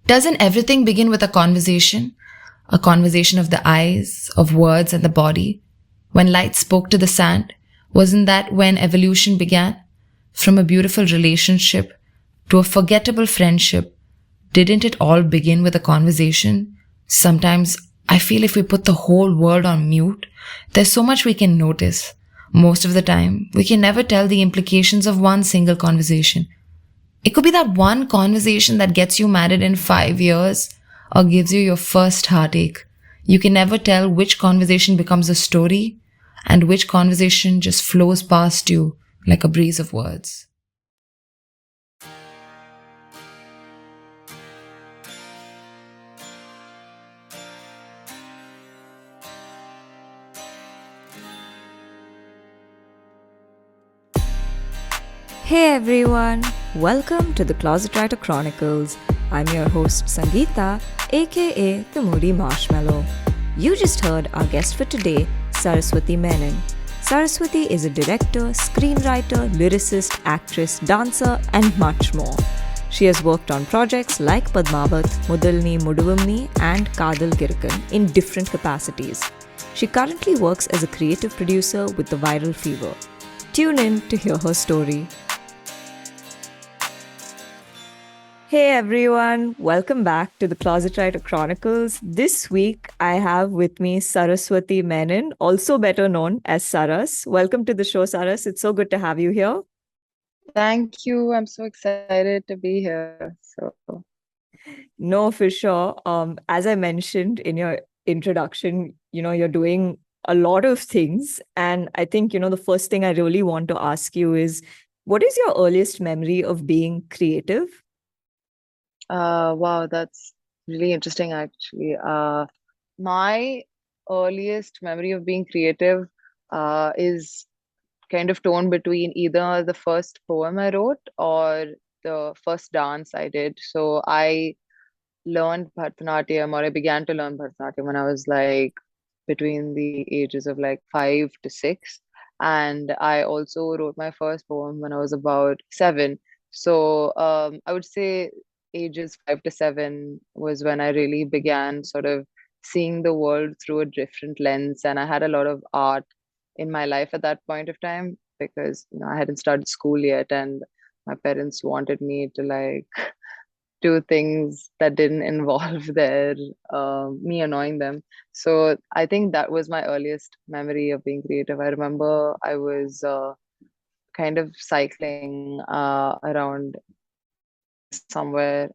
Doesn't everything begin with a conversation? A conversation of the eyes, of words and the body? When light spoke to the sand, wasn't that when evolution began? From a beautiful relationship to a forgettable friendship, didn't it all begin with a conversation? Sometimes I feel if we put the whole world on mute, there's so much we can notice. Most of the time, we can never tell the implications of one single conversation. It could be that one conversation that gets you married in 5 years or gives you your first heartache. You can never tell which conversation becomes a story and which conversation just flows past you like a breeze of words. Hey everyone, welcome to the Closet Writer Chronicles. I'm your host Sangeeta, aka the Moody Marshmallow. You just heard our guest for today, Saraswathi Menon. Saraswathi is a director, screenwriter, lyricist, actress, dancer, and much more. She has worked on projects like Padmaavat, Mudalni Muduvamni, and Kadal Girkan in different capacities. She currently works as a creative producer with The Viral Fever. Tune in to hear her story. Hey everyone, welcome back to the Closet Writer Chronicles. This week I have with me Saraswathi Menon, also better known as Saras. Welcome to the show, Saras. It's so good to have you here. Thank you. I'm so excited to be here. No, for sure. As I mentioned in your introduction, you're doing a lot of things. And I think, the first thing I really want to ask you is, what is your earliest memory of being creative? Wow, that's really interesting, actually. My earliest memory of being creative is kind of torn between either the first poem I wrote or the first dance I did. So I learned Bharatanatyam, or I began to learn Bharatanatyam when I was like between the ages of like 5 to 6. And I also wrote my first poem when I was about 7. So I would say ages 5 to 7 was when I really began sort of seeing the world through a different lens. And I had a lot of art in my life at that point of time because I hadn't started school yet, and my parents wanted me to like do things that didn't involve their me annoying them. So I think that was my earliest memory of being creative. I remember I was kind of cycling around somewhere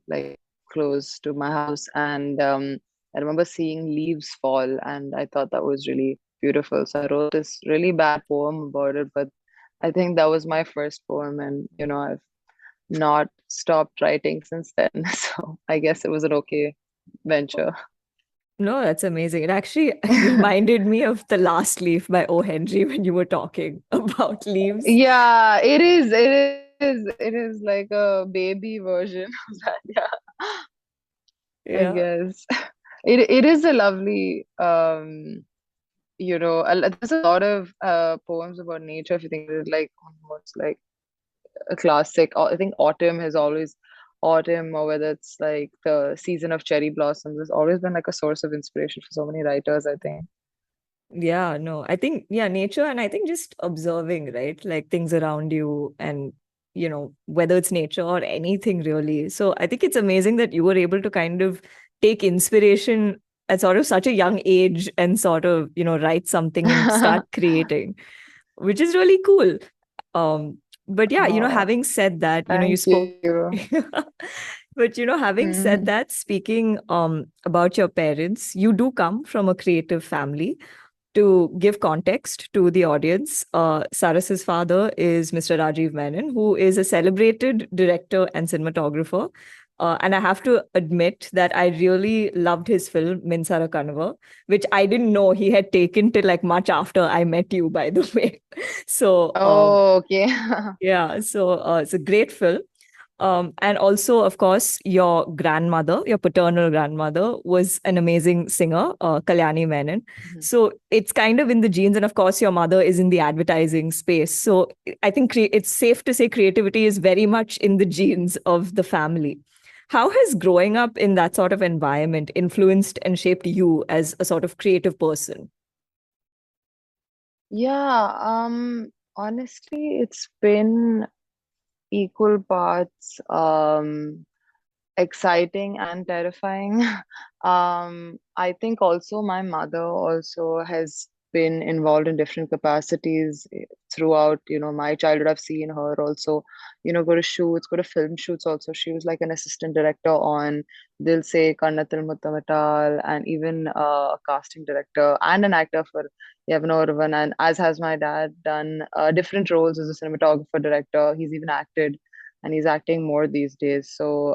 like close to my house, and I remember seeing leaves fall, and I thought that was really beautiful. So I wrote this really bad poem about it, but I think that was my first poem, and I've not stopped writing since then. So I guess it was an okay venture. No, that's amazing. It actually reminded me of The Last Leaf by O. Henry when you were talking about leaves. Yeah, it is. It is like a baby version of that. Yeah, I guess. It is a lovely there's a lot of poems about nature. If you think of it, like almost like a classic. I think autumn has always autumn, or whether it's like the season of cherry blossoms, has always been like a source of inspiration for so many writers, I think. Yeah, no, I think, nature, and I think just observing, right? Like things around you and, whether it's nature or anything really. So I think it's amazing that you were able to kind of take inspiration at sort of such a young age and sort of, write something and start creating, which is really cool. But yeah, having said that, you spoke. But having said that, speaking about your parents, you do come from a creative family. To give context to the audience, Saras's father is Mr. Rajiv Menon, who is a celebrated director and cinematographer. And I have to admit that I really loved his film, Minsaru, which I didn't know he had taken till like much after I met you, by the way. So, okay. Yeah, so it's a great film. And also, of course, your grandmother, your paternal grandmother, was an amazing singer, Kalyani Menon. Mm-hmm. So it's kind of in the genes. And of course, your mother is in the advertising space. So I think it's safe to say creativity is very much in the genes of the family. How has growing up in that sort of environment influenced and shaped you as a sort of creative person? Yeah, honestly, it's been equal parts exciting and terrifying. I think also my mother also has been involved in different capacities throughout, my childhood. I've seen her also, go to shoots, go to film shoots also. She was like an assistant director on, they'll say Kannathil, Muthamittal, and even a casting director and an actor for Yavana Urvan. And as has my dad done different roles as a cinematographer, director. He's even acted and he's acting more these days. So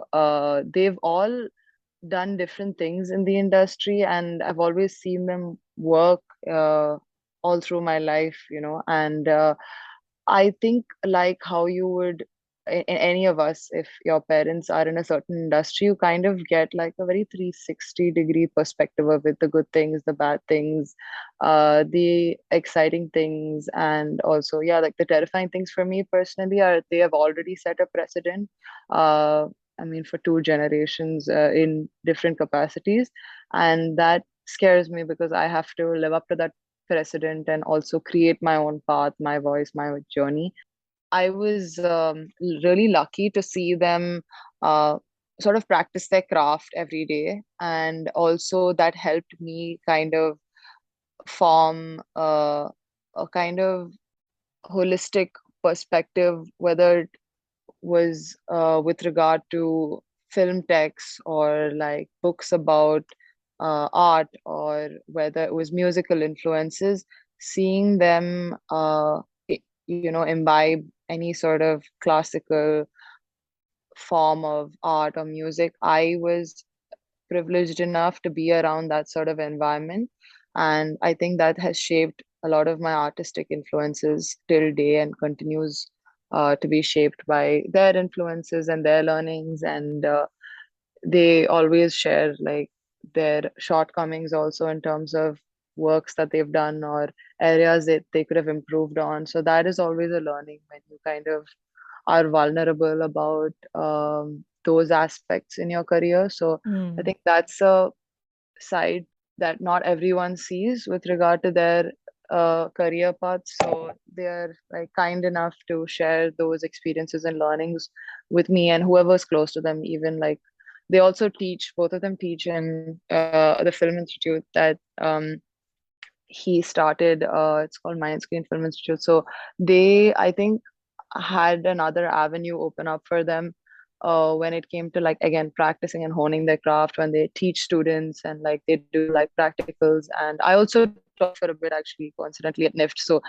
they've all done different things in the industry, and I've always seen them work all through my life, and I think like how you would in any of us, if your parents are in a certain industry, you kind of get like a very 360-degree perspective of it, the good things, the bad things, the exciting things, and also, yeah, like the terrifying things for me personally are they have already set a precedent. Uh, I mean, for two generations in different capacities. And that scares me because I have to live up to that precedent and also create my own path, my voice, my journey. I was really lucky to see them uh, sort of practice their craft every day. And also, that helped me kind of form a kind of holistic perspective, whether it was with regard to film texts or like books about art, or whether it was musical influences, seeing them, imbibe any sort of classical form of art or music. I was privileged enough to be around that sort of environment. And I think that has shaped a lot of my artistic influences till day and continues to be shaped by their influences and their learnings. And they always share like their shortcomings also in terms of works that they've done or areas that they could have improved on. So that is always a learning when you kind of are vulnerable about those aspects in your career. So I Hmm. think that's a side that not everyone sees with regard to their career paths. So they're like kind enough to share those experiences and learnings with me and whoever's close to them. Even like they also teach, both of them teach in the film institute that he started. It's called Mindscreen Film Institute. So they, I think, had another avenue open up for them when it came to like again practicing and honing their craft when they teach students and like they do like practicals. And I also taught for a bit actually, coincidentally at NIFT. So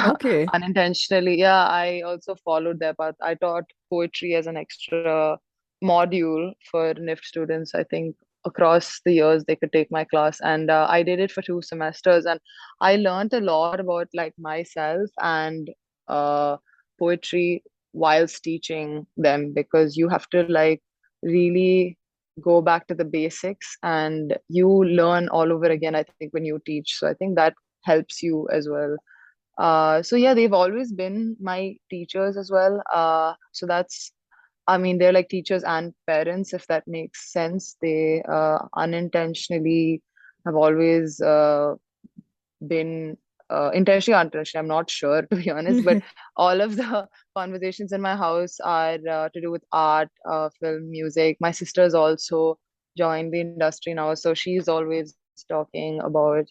Okay. unintentionally, yeah, I also followed their path. I taught poetry as an extra module for NIFT students. I think across the years they could take my class, and I did it for 2 semesters, and I learned a lot about like myself and uh poetry whilst teaching them, because you have to like really go back to the basics and you learn all over again, I think, when you teach. So I think that helps you as well. So yeah, they've always been my teachers as well. So that's, I mean, they're like teachers and parents, if that makes sense. They unintentionally have always been intentionally or unintentionally, I'm not sure to be honest, but all of the conversations in my house are to do with art, film, music. My sister's also joined the industry now, so she's always talking about,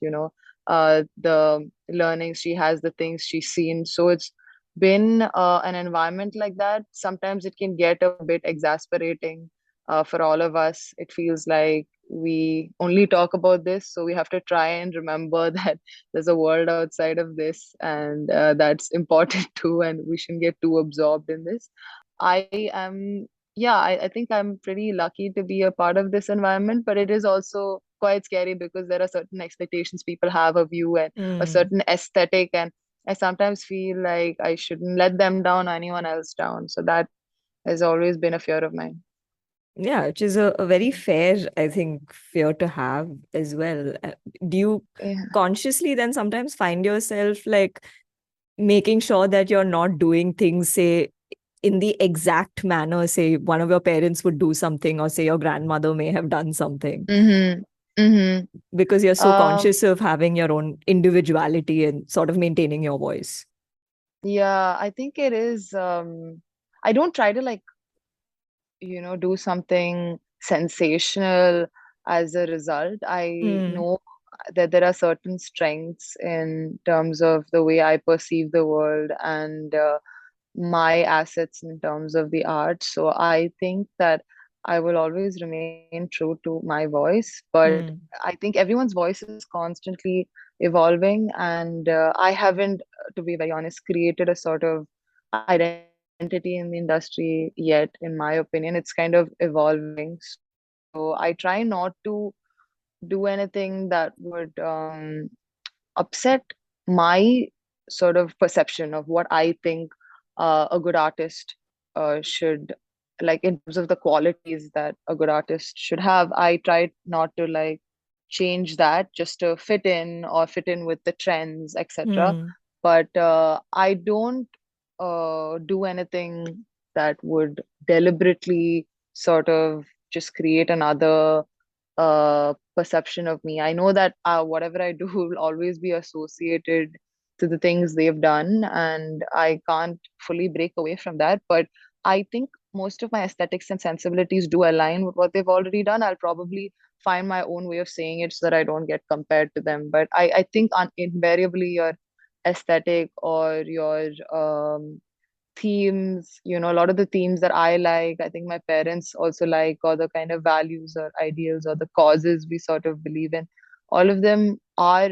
the learnings she has, the things she's seen. So it's been an environment like that. Sometimes it can get a bit exasperating for all of us. It feels like we only talk about this, so we have to try and remember that there's a world outside of this, and that's important too, and we shouldn't get too absorbed in this. I am, yeah, I think I'm pretty lucky to be a part of this environment, but it is also quite scary because there are certain expectations people have of you and a Hmm. certain aesthetic, and I sometimes feel like I shouldn't let them down or anyone else down. So that has always been a fear of mine. Yeah, which is a very fair, I think, fear to have as well. Do you Yeah. consciously then sometimes find yourself like making sure that you're not doing things, say, in the exact manner, say one of your parents would do something, or say your grandmother may have done something, Mm-hmm. Mm-hmm. because you're so Um, conscious of having your own individuality and sort of maintaining your voice. yeah, I think it is. I don't try to like, do something sensational as a result. I Mm, know that there are certain strengths in terms of the way I perceive the world and my assets in terms of the art. So I think that I will always remain true to my voice, but mm, I think everyone's voice is constantly evolving, and I haven't, to be very honest, created a sort of identity in the industry yet, in my opinion. It's kind of evolving. So I try not to do anything that would upset my sort of perception of what I think a good artist should, like, in terms of the qualities that a good artist should have. I try not to like change that just to fit in or fit in with the trends, etc. mm, But I don't do anything that would deliberately sort of just create another perception of me. I know that whatever I do will always be associated to the things they've done, and I can't fully break away from that. But I think most of my aesthetics and sensibilities do align with what they've already done. I'll probably find my own way of saying it so that I don't get compared to them. But I think invariably your aesthetic or your themes, a lot of the themes that I like, I think my parents also like, or the kind of values or ideals or the causes we sort of believe in, all of them are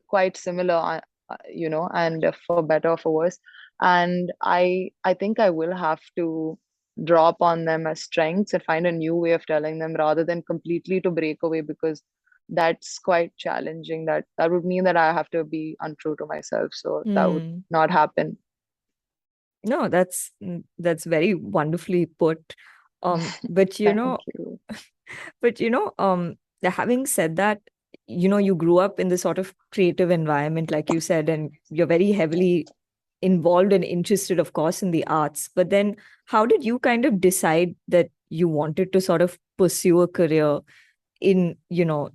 quite similar, and for better or for worse. And I think I will have to drop on them as strengths and find a new way of telling them rather than completely to break away, because that's quite challenging. That would mean that I have to be untrue to myself. So that would mm. not happen. No, that's very wonderfully put. But Thank you. but having said that, you grew up in this sort of creative environment, like you said, and you're very heavily involved and interested, of course, in the arts. But then, how did you kind of decide that you wanted to sort of pursue a career in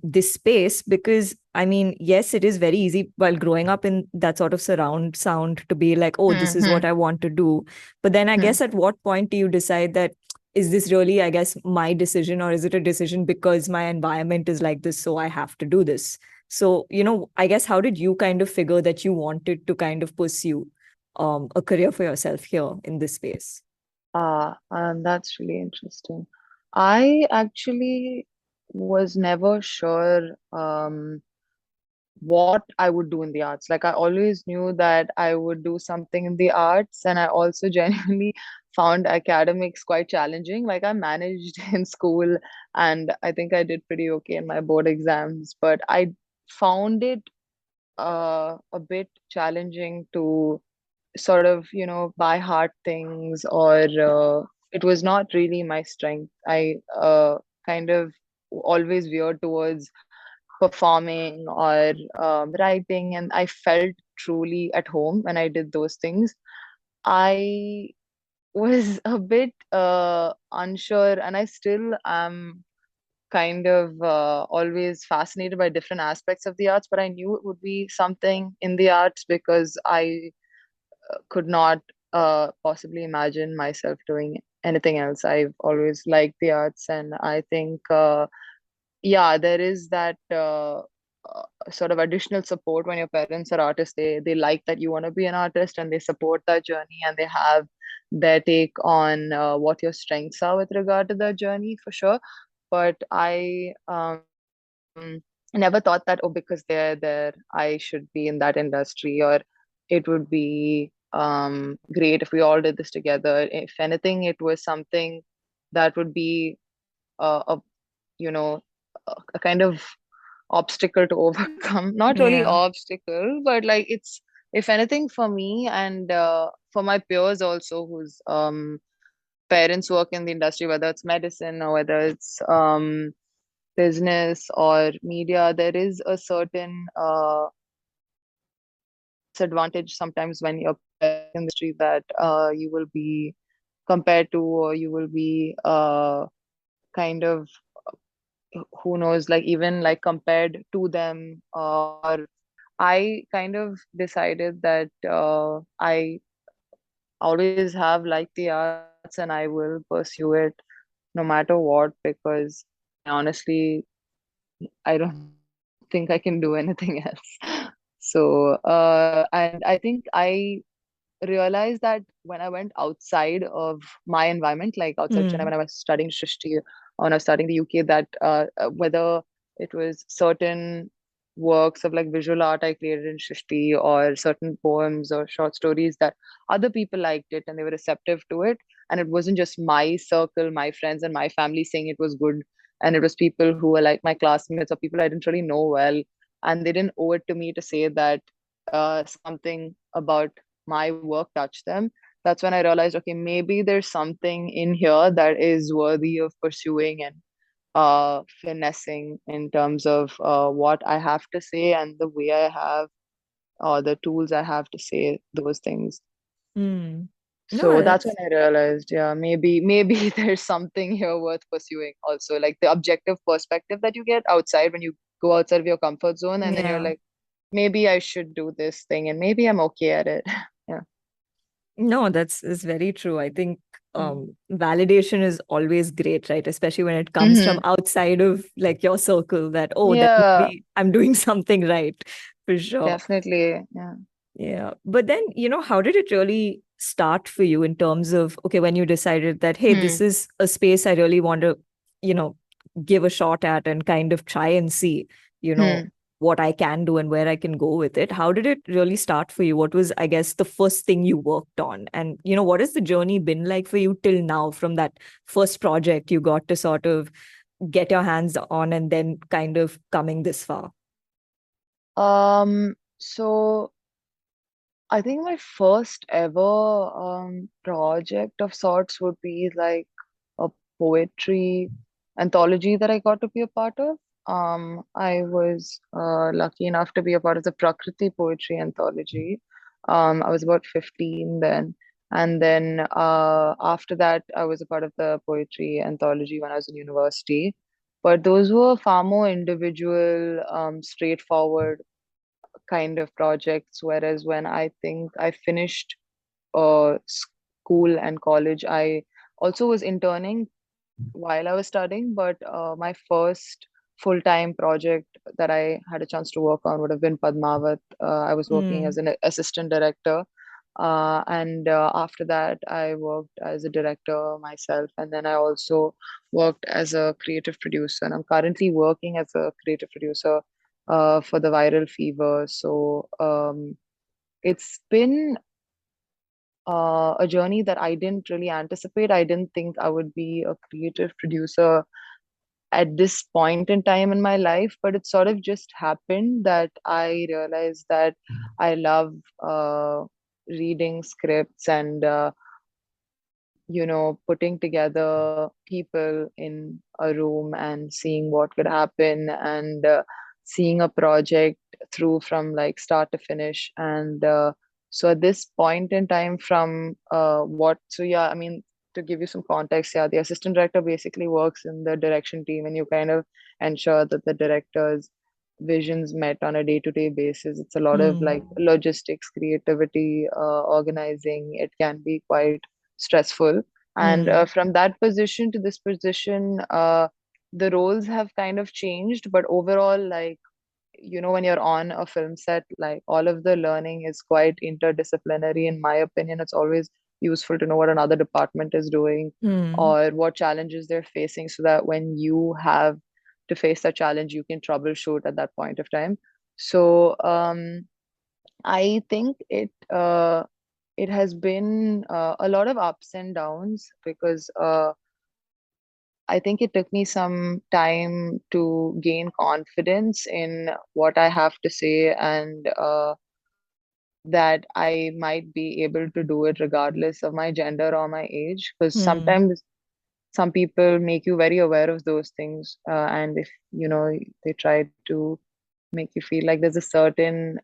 this space? Because I mean, yes, it is very easy while growing up in that sort of surround sound to be like, oh, this is Hmm. what I want to do. But then I guess, at what point do you decide that, is this really, I guess, my decision, or is it a decision because my environment is like this, so I have to do this? So I guess, how did you kind of figure that you wanted to kind of pursue a career for yourself here in this space? That's really interesting. I actually was never sure what I would do in the arts. Like, I always knew that I would do something in the arts, and I also genuinely found academics quite challenging. Like, I managed in school, and I think I did pretty okay in my board exams, but I found it a bit challenging to sort of, by heart things, or it was not really my strength. I kind of always veered towards performing or writing, and I felt truly at home when I did those things. I was a bit unsure, and I still am kind of always fascinated by different aspects of the arts, but I knew it would be something in the arts because I could not possibly imagine myself doing anything else. I've always liked the arts, and I think, yeah, there is that sort of additional support when your parents are artists. They like that you want to be an artist, and they support that journey, and they have their take on what your strengths are with regard to that journey, for sure. But I never thought that, oh, because they're there, I should be in that industry, or it would be great if we all did this together. If anything, it was something that would be a you know a kind of obstacle to overcome. Not really Yeah. obstacle, but like, it's, if anything, for me and for my peers also, whose parents work in the industry, whether it's medicine or whether it's business or media, there is a certain disadvantage sometimes when you're in the industry, that you will be compared to, or you will be kind of, who knows, like even like compared to them, or I kind of decided that I always have liked the arts and I will pursue it no matter what, because I honestly, I don't think I can do anything else. So, and I think I realized that when I went outside of my environment, like outside of Chennai, Hmm. when I was studying Srishti, when I was studying the UK, that whether it was certain works of like visual art I created in Srishti, or certain poems or short stories, that other people liked it and they were receptive to it. And it wasn't just my circle, my friends and my family saying it was good. And it was people who were like my classmates or people I didn't really know well. And they didn't owe it to me to say that something about my work touched them. That's when I realized, okay, maybe there's something in here that is worthy of pursuing and finessing in terms of what I have to say and the way I have, or the tools I have to say those things. Hmm. No, So that's when that's I realized, yeah, maybe there's something here worth pursuing also. Like the objective perspective that you get outside when you go outside of your comfort zone, and then you're yeah. like, maybe I should do this thing and maybe I'm okay at it. Yeah. No, that's is very true. I think Mm. validation is always great, right? Especially when it comes from Hmm. outside of like your circle, that, oh, then Yeah, maybe I'm doing something right for sure. definitely. Yeah. Yeah. But then, how did it really start for you in terms of, okay, when you decided that, hey, this Hmm. is a space I really want to, you know, give a shot at and kind of try and see, you know, Hmm. what I can do and where I can go with it. How did it really start for you? What was, I guess, the first thing you worked on? And, what has the journey been like for you till now, from that first project you got to sort of get your hands on and then kind of coming this far? So I think my first ever project of sorts would be like a poetry anthology that I got to be a part of. I was lucky enough to be a part of the Prakriti poetry anthology. I was about 15 then. And then after that, I was a part of the poetry anthology when I was in university. But those were far more individual, straightforward kind of projects. Whereas when I think I finished school and college, I also was interning while I was studying, but my first full-time project that I had a chance to work on would have been Padmaavat. I was working Mm, as an assistant director. And after that, I worked as a director myself. And then I also worked as a creative producer. And I'm currently working as a creative producer for the Viral Fever. So it's been a journey that I didn't really anticipate. I didn't think I would be a creative producer at this point in time in my life, but it sort of just happened that I realized that I love reading scripts and putting together people in a room and seeing what could happen, and seeing a project through from like start to finish. And so at this point in time, from so yeah, I mean, to give you some context, yeah, the assistant director basically works in the direction team, and you kind of ensure that the director's visions met on a day-to-day basis. It's a lot of like mm, logistics, creativity, organizing. It can be quite stressful. And mm, from that position to this position, the roles have kind of changed, but overall, like, when you're on a film set, like all of the learning is quite interdisciplinary. In my opinion, it's always useful to know what another department is doing mm, or what challenges they're facing, so that when you have to face that challenge, you can troubleshoot at that point of time. So I think it has been a lot of ups and downs, because I think it took me some time to gain confidence in what I have to say, and that I might be able to do it regardless of my gender or my age. Because mm. sometimes some people make you very aware of those things, and if they try to make you feel like there's a certain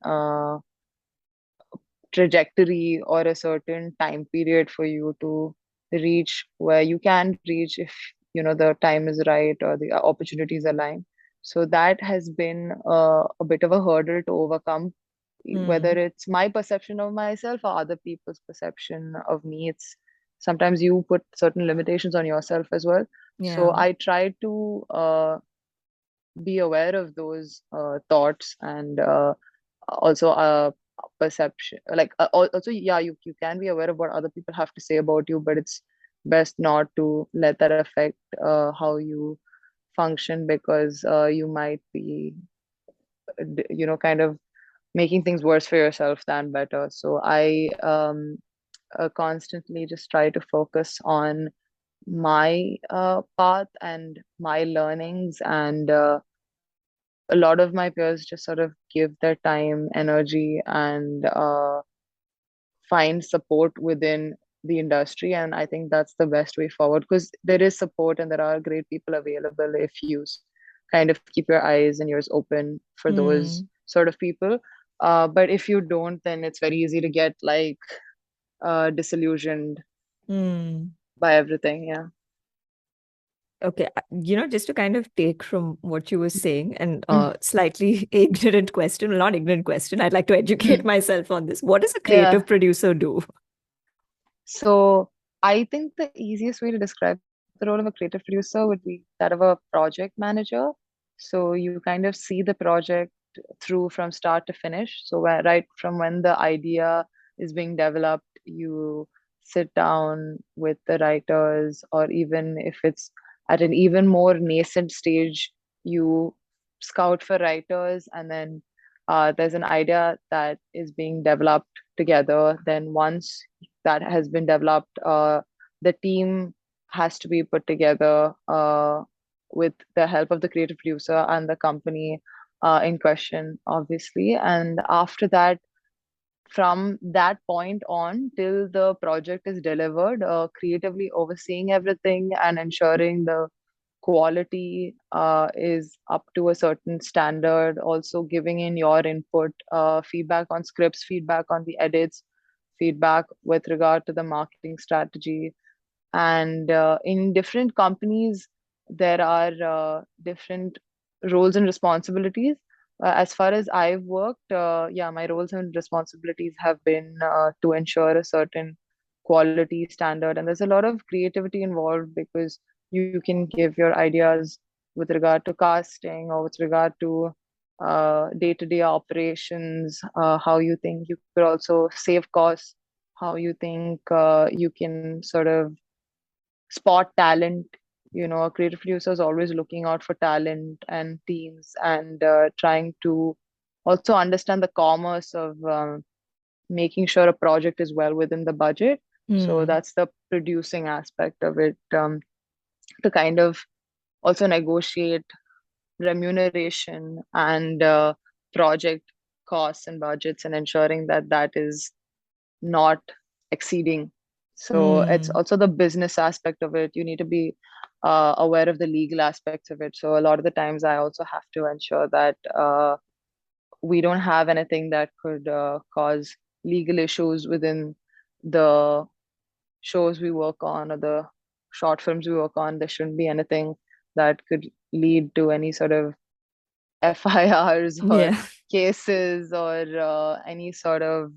trajectory or a certain time period for you to reach where you can reach if the time is right or the opportunities align. So that has been a bit of a hurdle to overcome, whether Hmm. it's my perception of myself or other people's perception of me. It's sometimes you put certain limitations on yourself as well. So Yeah. I try to be aware of those thoughts and also perception, like also, yeah, you can be aware of what other people have to say about you, but it's best not to let that affect how you function, because you might be kind of making things worse for yourself than better. So I constantly just try to focus on my path and my learnings, and a lot of my peers just sort of give their time, energy, and find support within the industry. And I think that's the best way forward, because there is support and there are great people available if you kind of keep your eyes and ears open for those Hmm. sort of people. But if you don't, then it's very easy to get like disillusioned Hmm. by everything. Yeah. Okay, just to kind of take from what you were saying and slightly ignorant question, well, not ignorant question, I'd like to educate myself on this. What does a Yeah. creative producer do? So I think the easiest way to describe the role of a creative producer would be that of a project manager. So you kind of see the project through from start to finish. So right from when the idea is being developed, you sit down with the writers, or even if it's at an even more nascent stage, you scout for writers, and then there's an idea that is being developed together. Then once that has been developed, the team has to be put together with the help of the creative producer and the company in question, obviously. And after that, from that point on till the project is delivered, creatively overseeing everything and ensuring the quality is up to a certain standard, also giving in your input, feedback on scripts, feedback on the edits, feedback with regard to the marketing strategy. And in different companies, there are different roles and responsibilities. As far as I've worked, yeah, my roles and responsibilities have been to ensure a certain quality standard. And there's a lot of creativity involved, because you can give your ideas with regard to casting or with regard to day-to-day operations, how you think you could also save costs, how you think you can sort of spot talent. A creative producer is always looking out for talent and teams, and trying to also understand the commerce of making sure a project is well within the budget. So Hmm. that's the producing aspect of it, to kind of also negotiate remuneration and project costs and budgets, and ensuring that that is not exceeding. So it's Hmm. also the business aspect of it. You need to be aware of the legal aspects of it. So a lot of the times, I also have to ensure that we don't have anything that could cause legal issues within the shows we work on or the short films we work on. There shouldn't be anything that could lead to any sort of FIRs or Yeah. cases, or any sort of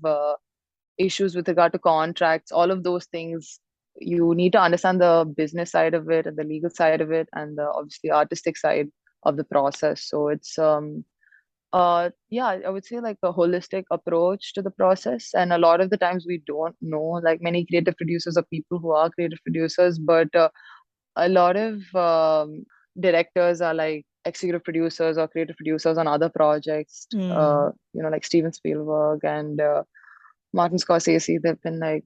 issues with regard to contracts. All of those things, you need to understand the business side of it and the legal side of it, and the obviously artistic side of the process. So it's yeah, I would say like a holistic approach to the process. And a lot of the times we don't know, like many creative producers or people who are creative producers, but a lot of directors are like executive producers or creative producers on other projects, Hmm. like Steven Spielberg and Martin Scorsese. They've been like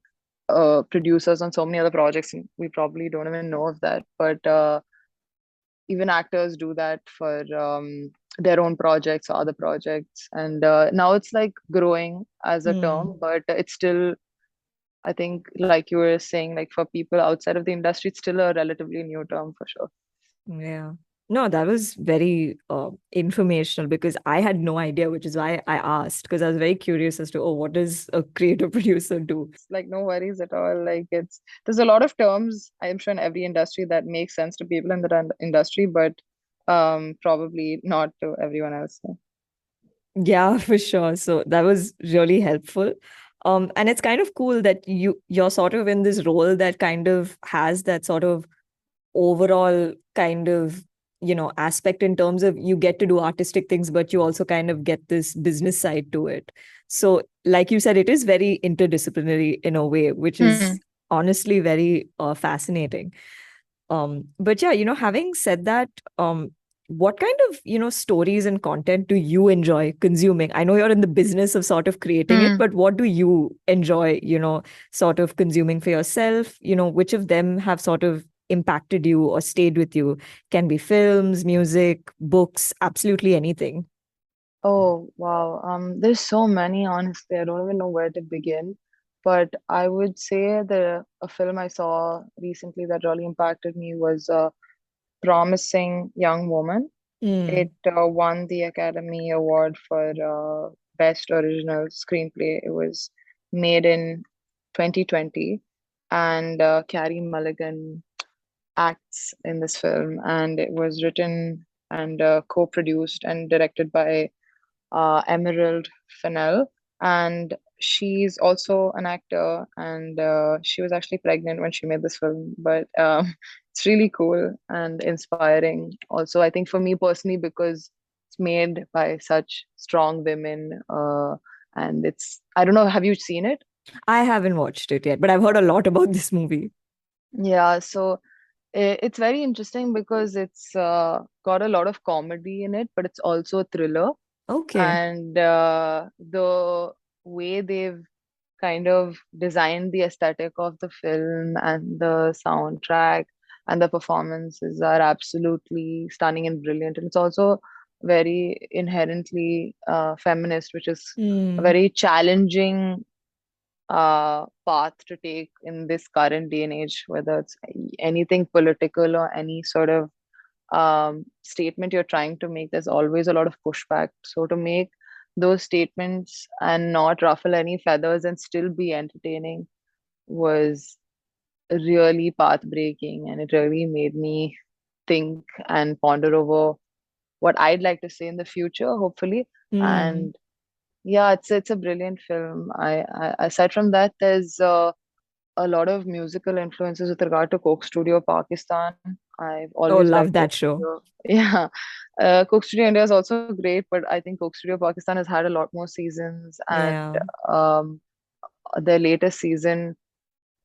producers on so many other projects, and we probably don't even know of that. But even actors do that for their own projects or other projects. And now it's like growing as a Hmm. term, but it's still, I think, like you were saying, like for people outside of the industry, it's still a relatively new term for sure. Yeah. No, that was very informational because I had no idea, which is why I asked, because I was very curious as to, oh, what does a creative producer do? It's like no worries at all. Like there's a lot of terms I'm sure in every industry that make sense to people in the industry, but probably not to everyone else. Yeah, for sure. So that was really helpful. And it's kind of cool that you're sort of in this role that kind of has that sort of overall kind of, aspect in terms of you get to do artistic things, but you also kind of get this business side to it. So, like you said, it is very interdisciplinary in a way, which is honestly very fascinating. But yeah, having said that, what kind of, stories and content do you enjoy consuming? I know you're in the business of sort of creating it, but what do you enjoy, sort of consuming for yourself? Which of them have sort of impacted you or stayed with you? Can be films, music, books, absolutely anything. Oh, wow. There's so many, honestly. I don't even know where to begin. But I would say that a film I saw recently that really impacted me was Promising Young Woman. Mm. It won the Academy Award for Best Original Screenplay. It was made in 2020, and Carey Mulligan acts in this film, and it was written and co-produced and directed by Emerald Fennell, and she's also an actor, and she was actually pregnant when she made this film. But it's really cool and inspiring. Also, I think for me personally, because it's made by such strong women, and I don't know, have you seen it? I haven't watched it yet, but I've heard a lot about this movie. Yeah, so it's very interesting because it's got a lot of comedy in it, but it's also a thriller. Okay. And the way they've kind of designed the aesthetic of the film and the soundtrack and the performances are absolutely stunning and brilliant. And it's also very inherently feminist, which is a Mm. very challenging path to take in this current day and age, whether it's anything political or any sort of statement you're trying to make, there's always a lot of pushback. So to make those statements and not ruffle any feathers and still be entertaining was really path breaking, and it really made me think and ponder over what I'd like to say in the future, hopefully. Mm. And yeah, it's a brilliant film. Aside from that, there's a lot of musical influences with regard to Coke Studio Pakistan. I've Oh, always love liked that Coke show. Studio. Yeah. Coke Studio India is also great, but I think Coke Studio Pakistan has had a lot more seasons, and Yeah. um, the latest season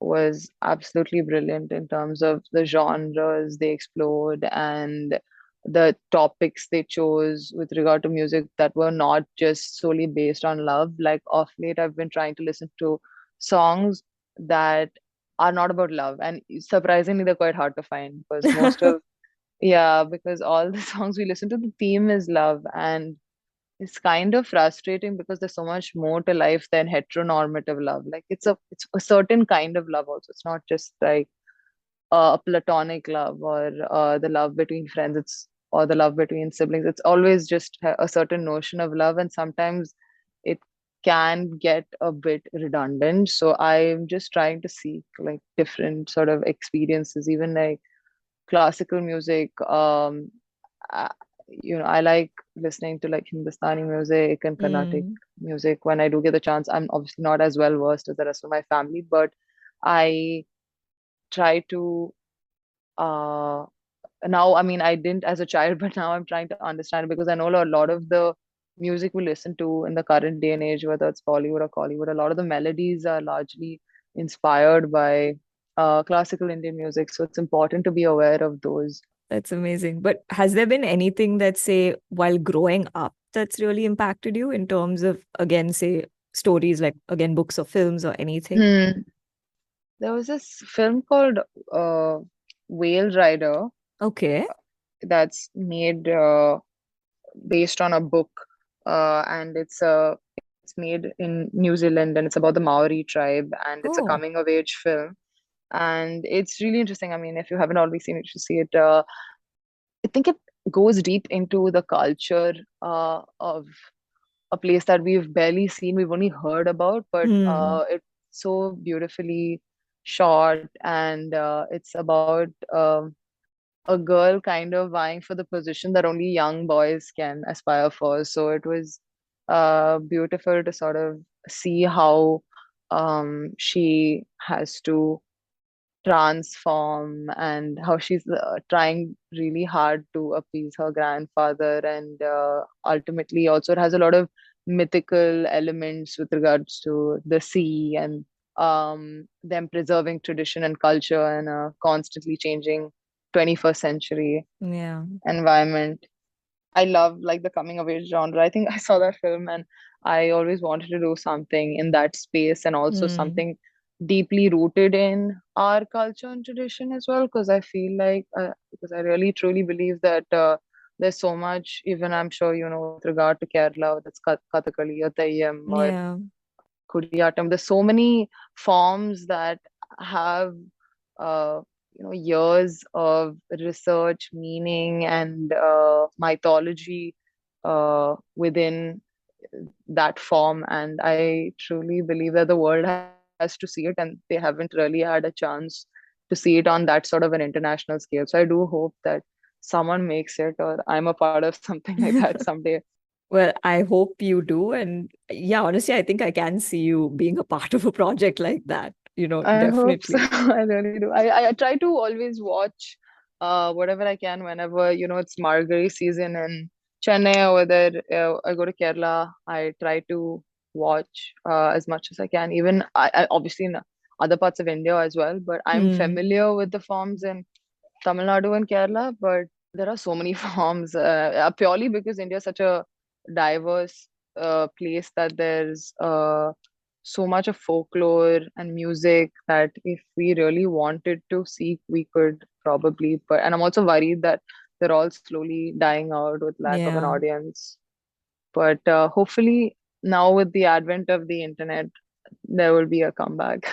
was absolutely brilliant in terms of the genres they explored and the topics they chose with regard to music that were not just solely based on love. Like of late, I've been trying to listen to songs that are not about love, and surprisingly, they're quite hard to find because because all the songs we listen to, the theme is love, and it's kind of frustrating because there's so much more to life than heteronormative love. Like it's a certain kind of love also. It's not just like a platonic love or the love between friends. It's or the love between siblings. It's always just a certain notion of love, and sometimes it can get a bit redundant. So I'm just trying to seek like different sort of experiences, even like classical music. I, I like listening to like Hindustani music and Carnatic Mm. music when I do get the chance. I'm obviously not as well versed as the rest of my family, but I try to uh now, I mean, I didn't as a child, but now I'm trying to understand because I know a lot of the music we listen to in the current day and age, whether it's Bollywood or Collywood, a lot of the melodies are largely inspired by classical Indian music. So it's important to be aware of those. That's amazing. But has there been anything that, say, while growing up, that's really impacted you in terms of, again, say, stories like, again, books or films or anything? Hmm. There was this film called uh, Whale Rider Okay. that's made based on a book, and it's made in New Zealand, and it's about the Maori tribe, and it's a Oh. coming of age film, and it's really interesting. I mean, if you haven't already seen it, you should see it. I think it goes deep into the culture of a place that we've barely seen, we've only heard about, but Hmm. it's so beautifully shot, and it's about a girl kind of vying for the position that only young boys can aspire for. So it was beautiful to sort of see how she has to transform, and how she's trying really hard to appease her grandfather, and ultimately also it has a lot of mythical elements with regards to the sea, and them preserving tradition and culture in a constantly changing 21st century Yeah. environment. I love like the coming of age genre. I think I saw that film and I always wanted to do something in that space, and also Hmm. something deeply rooted in our culture and tradition as well. Because I feel like, because I really truly believe that there's so much, even I'm sure you know, with regard to Kerala, that's Kathakali or Theyyam or Yeah. Kudiyattam. There's so many forms that have uh, years of research, meaning, and mythology within that form. And I truly believe that the world has to see it, and they haven't really had a chance to see it on that sort of an international scale. So I do hope that someone makes it, or I'm a part of something like that someday. Well, I hope you do. And yeah, honestly, I think I can see you being a part of a project like that, I hope so. definitely. I really do. I try to always watch whatever I can whenever, it's Margari season in Chennai, or whether I go to Kerala. I try to watch as much as I can. Even I obviously in other parts of India as well, but I'm Hmm. familiar with the forms in Tamil Nadu and Kerala, but there are so many forms purely because India is such a diverse place that there's so much of folklore and music that if we really wanted to seek, we could probably. But and I'm also worried that they're all slowly dying out with lack of an Yeah. audience. But hopefully now with the advent of the internet, there will be a comeback.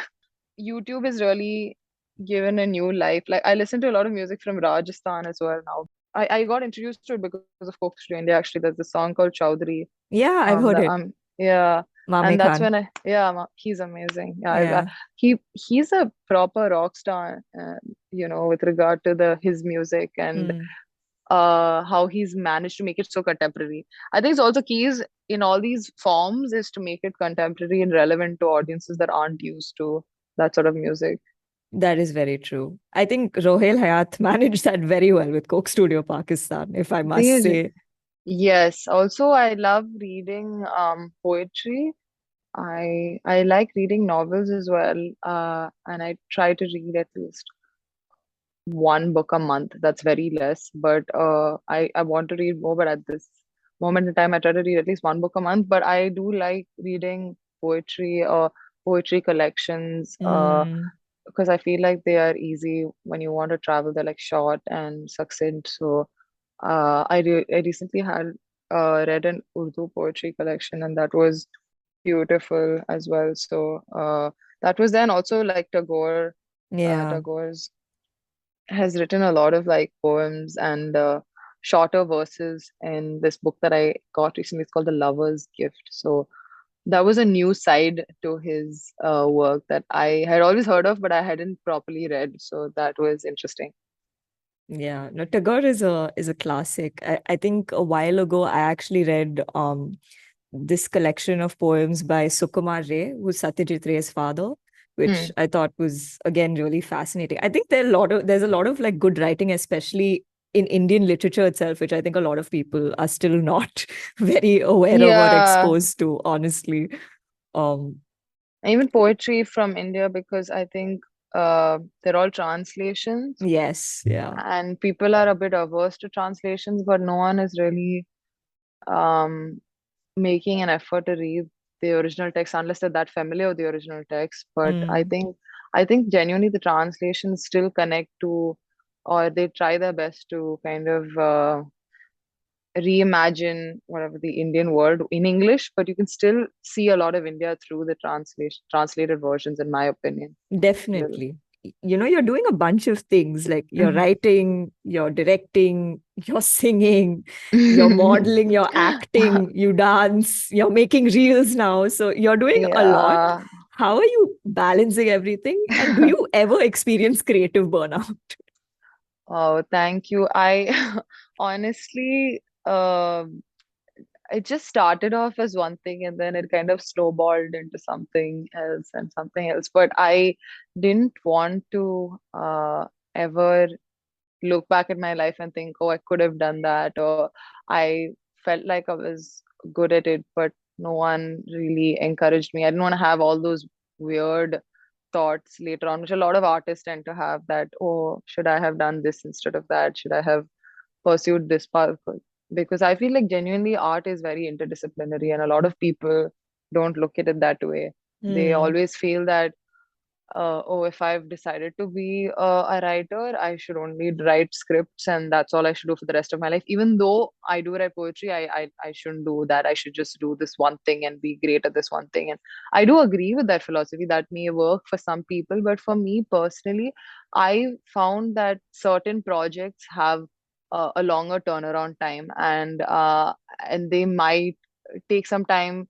YouTube is really given a new life. Like I listen to a lot of music from Rajasthan as well now. I got introduced to it because of Folk Studio India. Actually, there's a song called Chowdhury. Yeah, I've heard That it. yeah, Mame and that's Khan. when he's amazing. Yeah, Yeah. he's a proper rock star. With regard to the his music, and Hmm. how he's managed to make it so contemporary. I think it's also keys in all these forms is to make it contemporary and relevant to audiences that aren't used to that sort of music. That is very true. I think Rohail Hyatt managed that very well with Coke Studio Pakistan, if I Thing must is, say. yes. Also, I love reading poetry. I like reading novels as well, and I try to read at least one book a month. That's very less, but I want to read more. But at this moment in time, I try to read at least one book a month. But I do like reading poetry or poetry collections, Hmm. because I feel like they are easy when you want to travel. They're like short and succinct. So I recently had read an Urdu poetry collection, and that was beautiful as well. So that was then also like Tagore. Yeah. Tagore's has written a lot of like poems and shorter verses in this book that I got recently. It's called The Lover's Gift. So that was a new side to his work that I had always heard of, but I hadn't properly read. So that was interesting. Yeah. No, Tagore is a classic. I think a while ago I actually read this collection of poems by Sukumar Ray, who's Satyajit Ray's father, which Hmm. I thought was again really fascinating. I think there's a lot of like good writing, especially in Indian literature itself, which I think a lot of people are still not very aware of or Yeah, exposed to, honestly. Um, even poetry from India, because I think they're all translations, yes, yeah. and people are a bit averse to translations, but no one is really um, making an effort to read the original text unless they're that familiar with the original text. But Mm, I think genuinely the translations still connect to, or they try their best to kind of reimagine whatever the Indian world in English, but you can still see a lot of India through the translated versions, in my opinion. Little. definitely. you're doing a bunch of things, like you're writing, you're directing, you're singing, you're modeling, you're acting, you dance, you're making reels now. So you're doing a lot. Yeah. How are you balancing everything? And do you ever experience creative burnout? Oh, thank you. I honestly, it just started off as one thing and then it kind of snowballed into something else and something else. But I didn't want to ever look back at my life and think, oh, I could have done that, or I felt like I was good at it, but no one really encouraged me. I didn't want to have all those weird thoughts later on, which a lot of artists tend to have, that, oh, should I have done this instead of that? Should I have pursued this path? Because I feel like genuinely art is very interdisciplinary, and a lot of people don't look at it that way. They Hmm. always feel that oh, if I've decided to be a writer, I should only write scripts and that's all I should do for the rest of my life. Even though I do write poetry, I shouldn't do that. I should just do this one thing and be great at this one thing. And I do agree with that philosophy. That may work for some people, but for me personally, I found that certain projects have a longer turnaround time, and they might take some time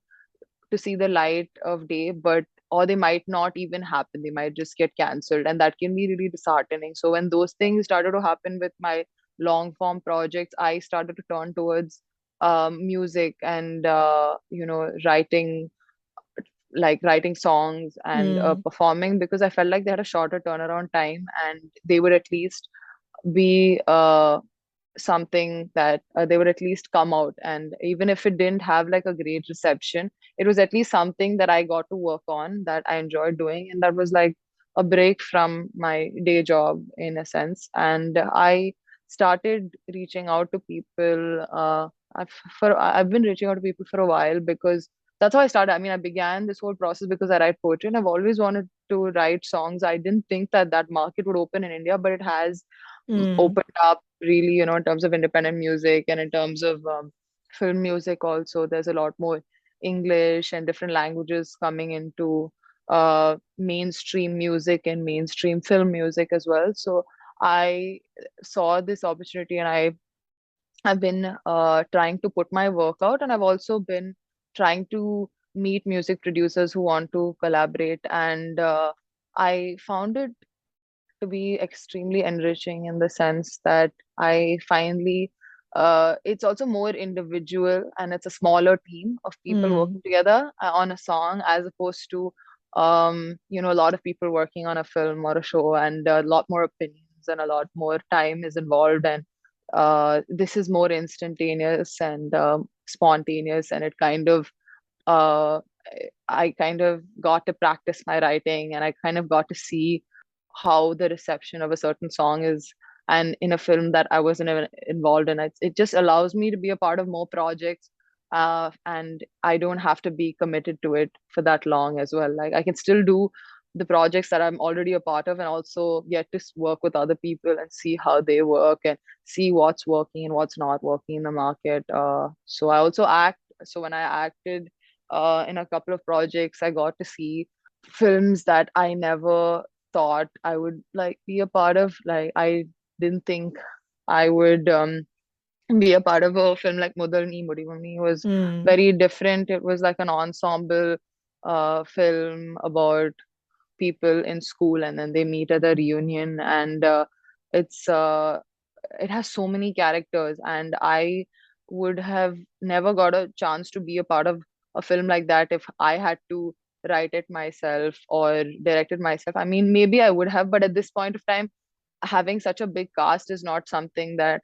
to see the light of day, but or they might not even happen. They might just get cancelled, and that can be really disheartening. So when those things started to happen with my long form projects, I started to turn towards music and writing, like writing songs and Hmm. performing, because I felt like they had a shorter turnaround time and they would at least be something that they would at least come out. And even if it didn't have like a great reception, it was at least something that I got to work on, that I enjoyed doing, and that was like a break from my day job in a sense. And I started reaching out to people. I've been reaching out to people for a while, because that's how I started. I mean, I began this whole process because I write poetry and I've always wanted to write songs. I didn't think that that market would open in India, but it has Hmm. opened up really, in terms of independent music and in terms of film music also. There's a lot more English and different languages coming into mainstream music and mainstream film music as well. So I saw this opportunity, and I've been trying to put my work out, and I've also been trying to meet music producers who want to collaborate. And I found it to be extremely enriching in the sense that I finally, it's also more individual and it's a smaller team of people Hmm. working together on a song, as opposed to, a lot of people working on a film or a show, and a lot more opinions and a lot more time is involved. And this is more instantaneous and spontaneous, and it kind of, uh, I kind of got to practice my writing, and I kind of got to see how the reception of a certain song is. And in a film that I wasn't even involved in, it just allows me to be a part of more projects. And I don't have to be committed to it for that long as well. Like, I can still do the projects that I'm already a part of, and also get to work with other people and see how they work and see what's working and what's not working in the market. So I also act. So when I acted in a couple of projects, I got to see films that I never thought I would like be a part of. Like, I didn't think I would be a part of a film like Mudal Ni Mudivamni. It was Hmm. very different. It was like an ensemble film about people in school, and then they meet at a reunion, and it's it has so many characters, and I would have never got a chance to be a part of a film like that if I had to write it myself or direct it myself. I mean, maybe I would have, but at this point of time, having such a big cast is not something that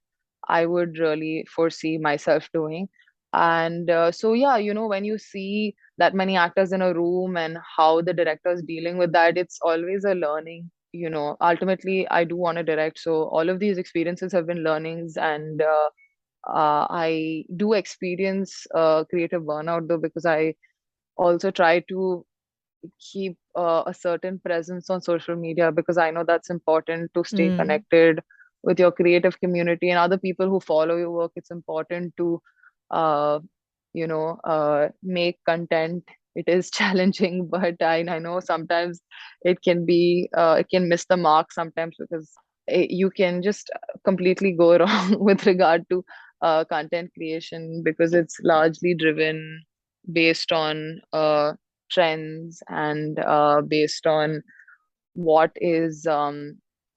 I would really foresee myself doing. And so, yeah, when you see that many actors in a room and how the director is dealing with that, it's always a learning. Ultimately, I do want to direct. So, all of these experiences have been learnings. And I do experience creative burnout, though, because I also try to keep a certain presence on social media, because I know that's important to stay Hmm. connected with your creative community and other people who follow your work. It's important to, uh, make content it is challenging, but I know sometimes it can miss the mark sometimes, because you can just completely go wrong with regard to content creation, because it's largely driven based on trends and based on what is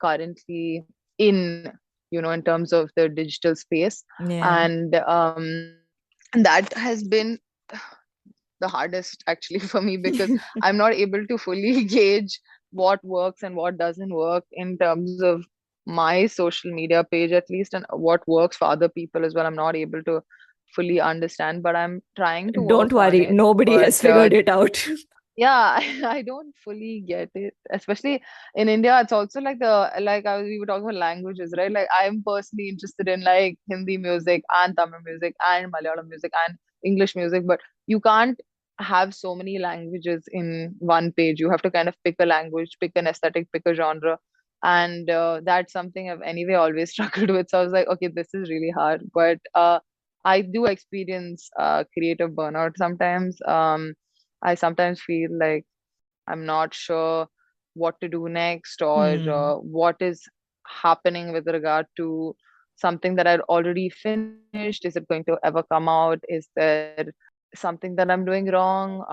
currently in, in terms of the digital space. Yeah. And that has been the hardest actually for me, because I'm not able to fully gauge what works and what doesn't work in terms of my social media page, at least, and what works for other people as well. I'm not able to fully understand, but I'm trying to Don't work on worry, it. nobody But has figured it out. yeah, I don't fully get it, especially in India. It's also like we were talking about languages, right? Like, I'm personally interested in like Hindi music and Tamil music and Malayalam music and English music, but you can't have so many languages in one page. You have to kind of pick a language, pick an aesthetic, pick a genre, and that's something I've anyway always struggled with. So I was like, okay, this is really hard, but I do experience creative burnout sometimes. I sometimes feel like I'm not sure what to do next, or Hmm. what is happening with regard to something that I'd already finished. Is it going to ever come out? Is there something that I'm doing wrong?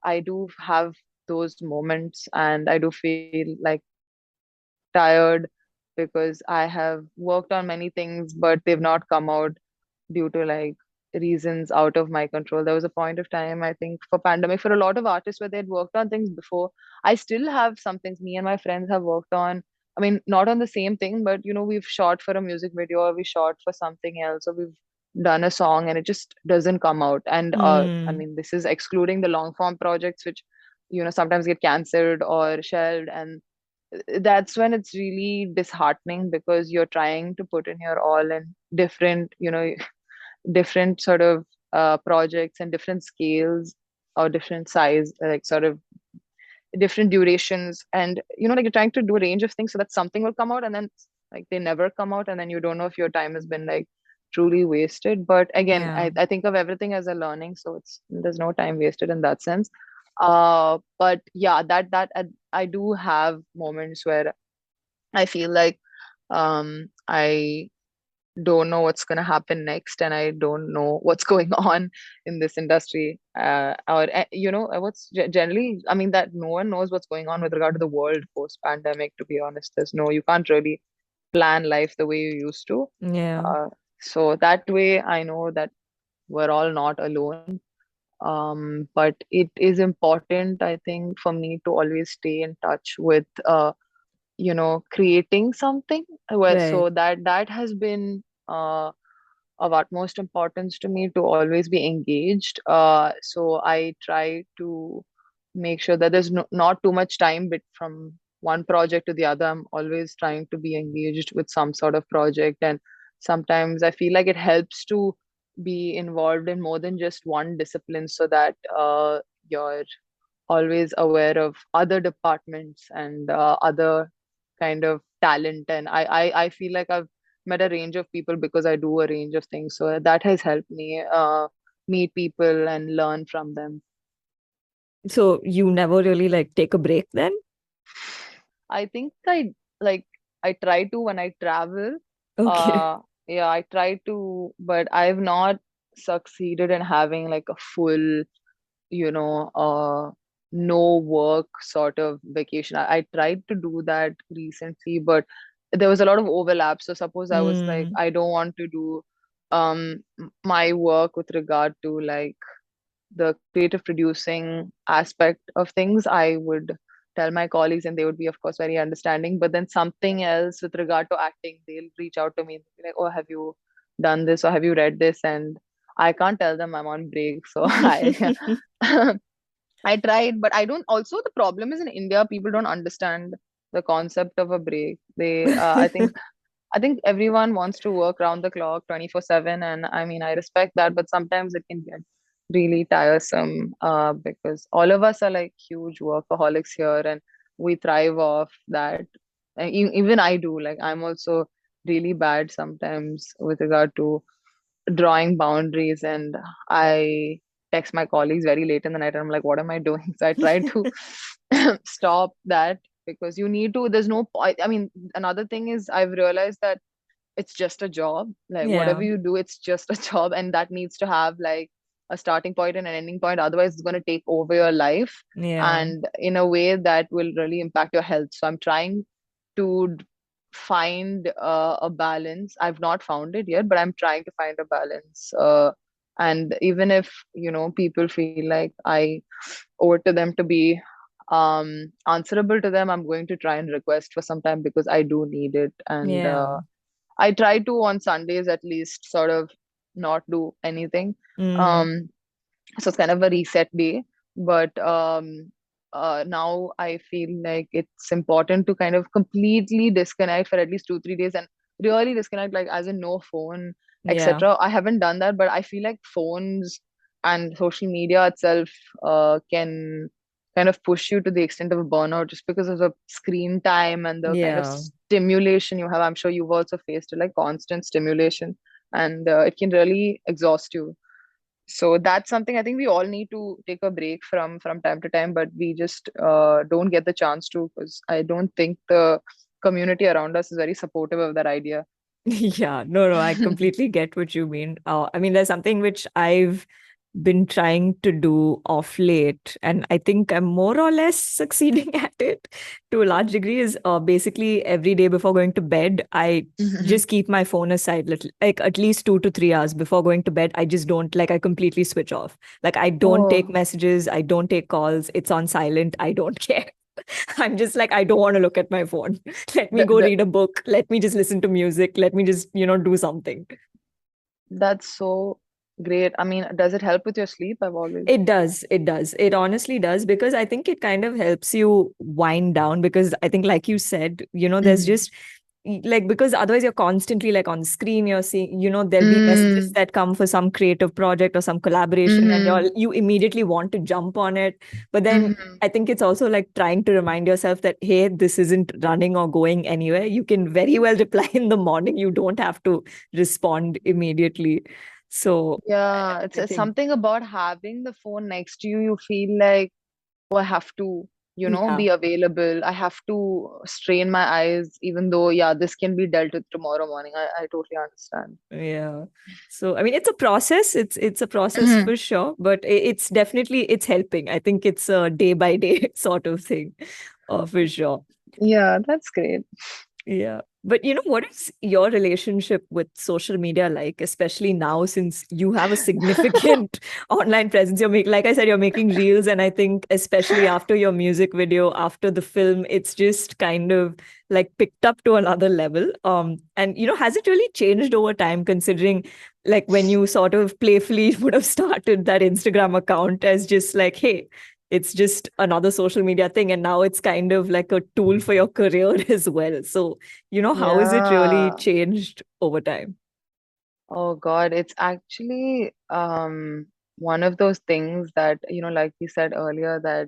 I do have those moments, and I do feel like tired, because I have worked on many things, but they've not come out due to like reasons out of my control. There was a point of time, I think, for pandemic, for a lot of artists, where they'd worked on things before. I still have some things me and my friends have worked on. I mean, not on the same thing, but we've shot for a music video, or we shot for something else, or we've done a song and it just doesn't come out. And I Hmm. mean, this is excluding the long form projects, which sometimes get cancelled or shelved. And that's when it's really disheartening, because you're trying to put in your all in different, different sort of projects and different scales, or different size, like sort of different durations. And like, you're trying to do a range of things so that something will come out, and then like they never come out, and then you don't know if your time has been like truly wasted. But again, Yeah. I think of everything as a learning, so there's no time wasted in that sense. But yeah, I do have moments where I feel like I don't know what's going to happen next, and I don't know what's going on in this industry. Or what's generally, I mean, that no one knows what's going on with regard to the world post pandemic, to be honest. You can't really plan life the way you used to. Yeah. uh, so that way I know that we're all not alone. But it is important, I think, for me to always stay in touch with creating something. Well, Right. so that has been of utmost importance to me, to always be engaged. So I try to make sure that there's not too much time bit from one project to the other. I'm always trying to be engaged with some sort of project, and sometimes I feel like it helps to be involved in more than just one discipline, so that you're always aware of other departments and other kind of talent. And I feel like I've met a range of people because I do a range of things, so that has helped me meet people and learn from them. So you never really like take a break then? I think like I try to when I travel. Okay. uh yeah, I try to, but I've not succeeded in having like a full, you know, no work sort of vacation. I tried to do that recently, but there was a lot of overlap. So suppose I was like, Hmm. I don't want to do my work with regard to like the creative producing aspect of things, I would tell my colleagues, and they would be, of course, very understanding. But then something else with regard to acting, they'll reach out to me and be like, "Oh, have you done this, or have you read this?" And I can't tell them I'm on break, so I I tried, but I don't. Also, the problem is in India, people don't understand the concept of a break. I think everyone wants to work round the clock, 24/7, and I mean, I respect that, but sometimes it can get really tiresome, because all of us are like huge workaholics here, and we thrive off that. And even I do. Like, I'm also really bad sometimes with regard to drawing boundaries, and I text my colleagues very late in the night and I'm like, what am I doing? So I try to stop that, because you need to, there's no point. I mean, another thing is I've realized that it's just a job. Like whatever Yeah. you do, it's just a job, and that needs to have like a starting point and an ending point. Otherwise, it's going to take over your life, Yeah. and in a way that will really impact your health. So I'm trying to find a balance. I've not found it yet, but I'm trying to find a balance. And even if, people feel like I owe it to them to be answerable to them, I'm going to try and request for some time because I do need it. And Yeah. I try to on Sundays at least sort of not do anything. Mm. Um, so it's kind of a reset day. But now I feel like it's important to kind of completely disconnect for at least 2 3 days and really disconnect, like as in no phone, Yeah. etc. I haven't done that, but I feel like phones and social media itself can kind of push you to the extent of a burnout just because of the screen time and the kind of Yeah. stimulation you have. I'm sure you've also faced it, like constant stimulation, and it can really exhaust you. So that's something I think we all need to take a break from time to time, but we just don't get the chance to, because I don't think the community around us is very supportive of that idea. Yeah, no, I completely get what you mean. I mean, there's something which I've been trying to do off late, and I think I'm more or less succeeding at it to a large degree. Is basically every day before going to bed, I Mhm. just keep my phone aside, like at least 2 to 3 hours before going to bed. I just don't, like, I completely switch off. Like, I don't take Oh, messages, I don't take calls, it's on silent, I don't care. I'm just like, I don't want to look at my phone. Let me the, go the, read a book. Let me just listen to music. Let me just, do something. that's so great. I mean, does it help with your sleep? I've always. It does. It does. It honestly does, because I think it kind of helps you wind down, because I think, like you said, there's Mhm. just like, because otherwise you're constantly like on the screen, you're seeing, there'll be messages Mm, that come for some creative project or some collaboration, and mhm, you immediately want to jump on it. But then mhm. I think it's also like trying to remind yourself that, hey, this isn't running or going anywhere. You can very well reply in the morning. You don't have to respond immediately. So Yeah, I it's think, something about having the phone next to you. You feel like, oh, I have to, yeah. be available. I have to strain my eyes, even though, yeah, this can be dealt with tomorrow morning. I totally understand. Yeah. So I mean, it's a process. It's a process Mhm. for sure, but it's definitely, it's helping. I think it's a day by day sort of thing, for sure. Yeah, that's great. Yeah. But what is your relationship with social media like, especially now since you have a significant online presence? You're making, like I said, you're making reels, and I think especially after your music video, after the film, it's just kind of like picked up to another level. And has it really changed over time, considering like when you sort of playfully would have started that Instagram account as just like, hey, it's just another social media thing, and now it's kind of like a tool for your career as well. So how has it really Yeah. changed over time? Oh God, it's actually one of those things that, like you said earlier, that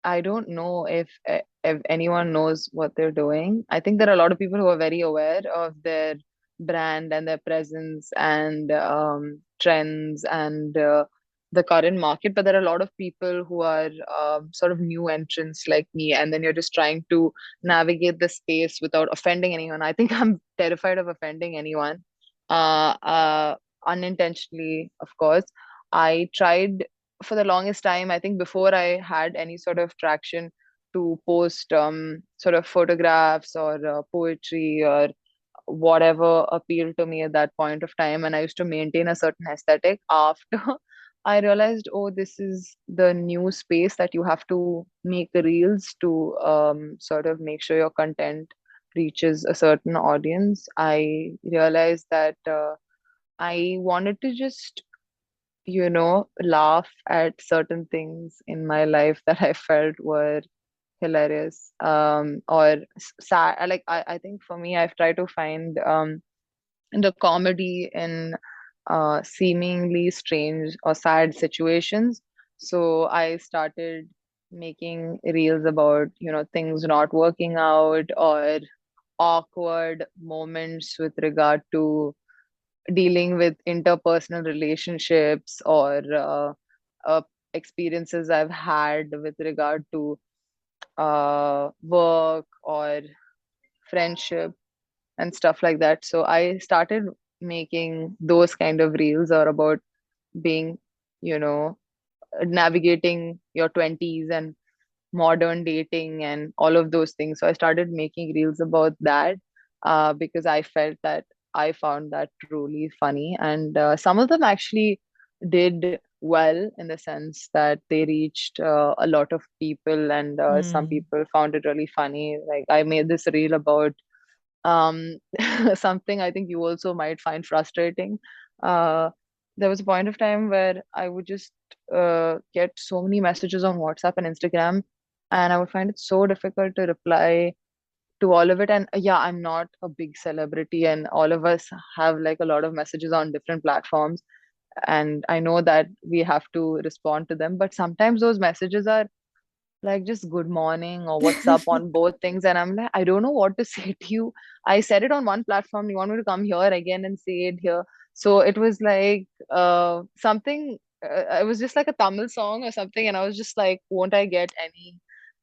I don't know if anyone knows what they're doing. I think there are a lot of people who are very aware of their brand and their presence and trends and the current market, but there are a lot of people who are sort of new entrants like me, and then you're just trying to navigate the space without offending anyone. I think I'm terrified of offending anyone, uh, uh, unintentionally, of course. I tried for the longest time, I think before I had any sort of traction, to post sort of photographs or poetry or whatever appealed to me at that point of time. And I used to maintain a certain aesthetic. After I realized, oh, this is the new space that you have to make reels to sort of make sure your content reaches a certain audience. I realized that I wanted to just laugh at certain things in my life that I felt were hilarious, or sad. Like I think for me, I've tried to find the comedy in seemingly strange or sad situations. So I started making reels about, things not working out or awkward moments with regard to dealing with interpersonal relationships or experiences I've had with regard to work or friendship and stuff like that. So I started making those kind of reels or about being, you know, navigating your 20s and modern dating and all of those things. So I started making reels about that because I felt that I found that truly funny. And some of them actually did well in the sense that they reached a lot of people, and some Mm. people found it really funny. Like I made this reel about um, something I think you also might find frustrating. Uh, there was a point of time where I would just get so many messages on WhatsApp and Instagram, and I would find it so difficult to reply to all of it. And yeah, I'm not a big celebrity, and all of us have like a lot of messages on different platforms. And I know that we have to respond to them, but sometimes those messages are like just good morning or what's up on both things, and I'm like, I don't know what to say to you. I said it on one platform, you want me to come here again and say it here? So it was like something, it was just like a Tamil song or something, and I was just like, won't I get any,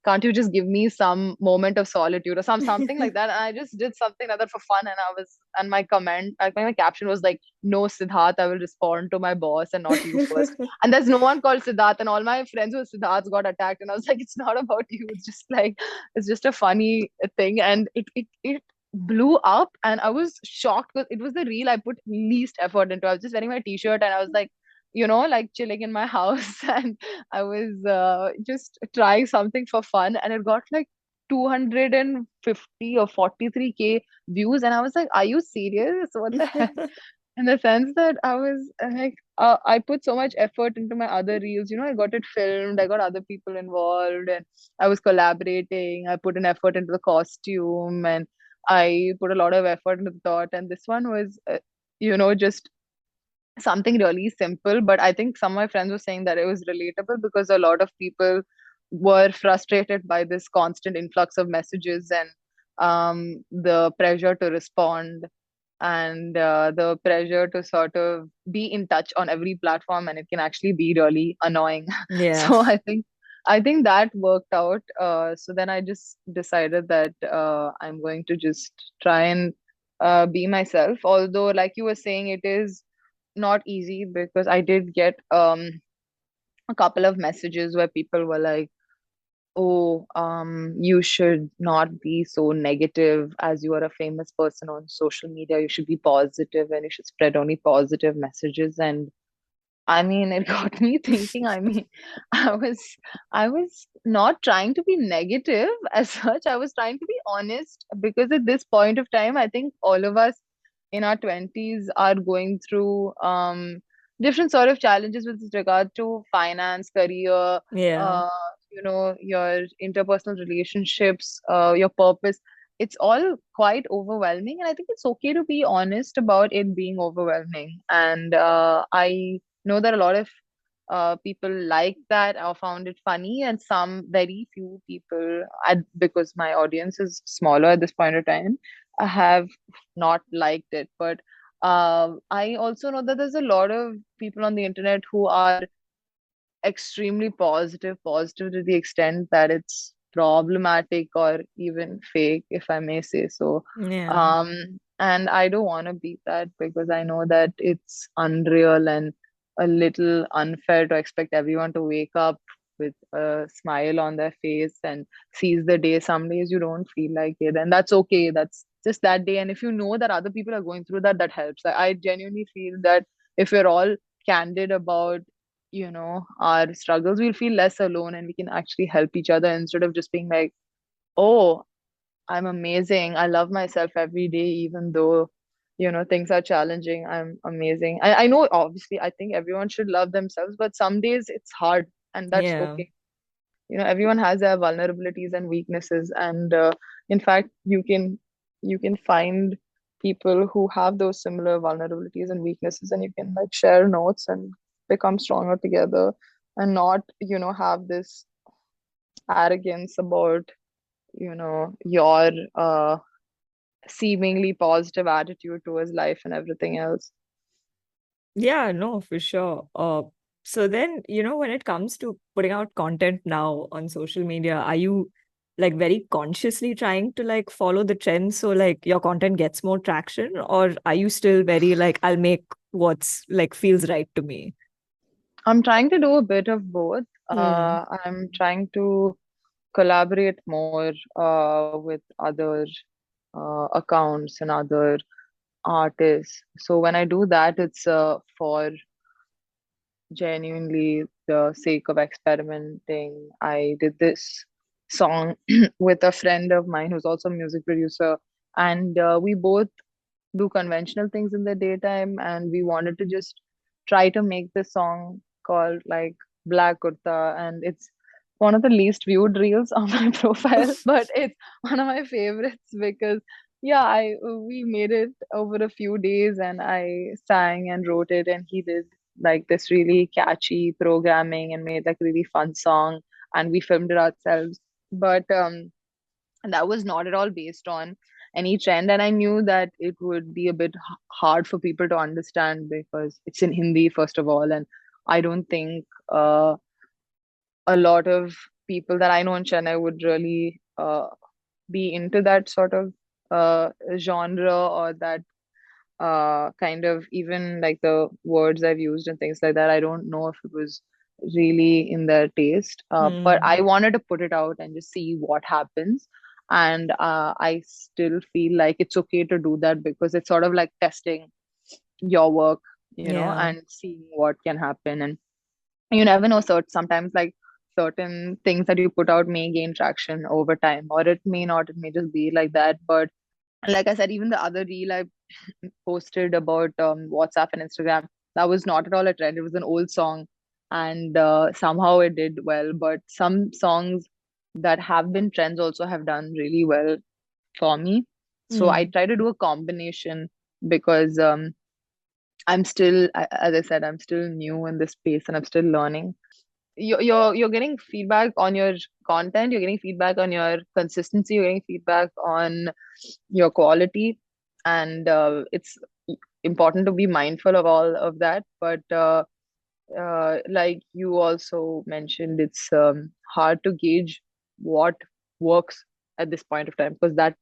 can't you just give me some moment of solitude or something like that? And I just did something like that for fun, and I was, and my comment, like my caption was like, no Siddharth, I will respond to my boss and not you first. And there's no one called Siddharth, and all my friends with Siddharth got attacked. And I was like, it's not about you. It's just like, it's just a funny thing. And it blew up, and I was shocked because it was the reel I put least effort into. I was just wearing my t-shirt, and I was like, like chilling in my house, and I was just trying something for fun, and it got like 250 or 43K views, and I was like, are you serious? What the heck? In the sense that I was like, I put so much effort into my other reels. I got it filmed, I got other people involved, and I was collaborating. I put an effort into the costume, and I put a lot of effort into the thought. And this one was, just something really simple. But I think some of my friends were saying that it was relatable because a lot of people were frustrated by this constant influx of messages and the pressure to respond and the pressure to sort of be in touch on every platform, and it can actually be really annoying. Yeah. So I think that worked out. So then I just decided that I'm going to just try and be myself, although like you were saying, it is not easy because I did get a couple of messages where people were like, oh, you should not be so negative. As you are a famous person on social media, you should be positive and you should spread only positive messages. And I mean, it got me thinking. I mean, I was I was not trying to be negative as such. I was trying to be honest because at this point of time, I think all of us in our 20s are going through different sort of challenges with regard to finance, career, Yeah. uh, your interpersonal relationships, your purpose. It's all quite overwhelming, and I think it's okay to be honest about it being overwhelming. And I know that a lot of people like that or found it funny, and some very few people, because my audience is smaller at this point of time, have not liked it. But I also know that there's a lot of people on the internet who are extremely positive to the extent that it's problematic or even fake, if I may say so. Yeah. And I don't want to be that because I know that it's unreal and a little unfair to expect everyone to wake up with a smile on their face and seize the day. Some days you don't feel like it, and that's okay. That's just that day. And if you know that other people are going through that, that helps. I genuinely feel that if we're all candid about our struggles, we'll feel less alone and we can actually help each other instead of just being like, oh, I'm amazing, I love myself every day even though things are challenging. I'm amazing. I know, obviously, I think everyone should love themselves, but some days it's hard, and that's Yeah. okay. Everyone has their vulnerabilities and weaknesses, and in fact, you can find people who have those similar vulnerabilities and weaknesses, and you can like share notes and become stronger together, and not have this arrogance about your seemingly positive attitude towards life and everything else. Yeah, no, for sure. So then, when it comes to putting out content now on social media, are you like very consciously trying to like follow the trends so like your content gets more traction, or are you still very like, I'll make what's like feels right to me? I'm trying to do a bit of both. Hmm. I'm trying to collaborate more with other accounts and other artists. So when I do that, it's for genuinely the sake of experimenting. I did this song with a friend of mine who's also a music producer, and we both do conventional things in the daytime, and we wanted to just try to make this song called like Black Kurta, and it's one of the least viewed reels on my profile, but it's one of my favorites because yeah, I we made it over a few days, and I sang and wrote it, and he did like this really catchy programming and made like a really fun song, and we filmed it ourselves. But that was not at all based on any trend, and I knew that it would be a bit hard for people to understand because it's in Hindi first of all, and I don't think a lot of people that I know in Chennai would really be into that sort of genre or that kind of, even like the words I've used and things like that. I don't know if it was really in their taste, but Hmm. I wanted to put it out and just see what happens. And I still feel like it's okay to do that because it's sort of like testing your work, Yeah. and seeing what can happen. And you never know, sometimes like certain things that you put out may gain traction over time, or it may not, it may just be like that. But like I said, even the other reel I posted about WhatsApp and Instagram, that was not at all a trend. It was an old song, and somehow it did well. But some songs that have been trends also have done really well for me. So I Hmm. try to do a combination because I'm still, as I said, I'm still new in this space and I'm still learning. You're getting feedback on your content. You're getting feedback on your consistency. You're getting feedback on your quality, and it's important to be mindful of all of that. But like you also mentioned, it's hard to gauge what works at this point of time because that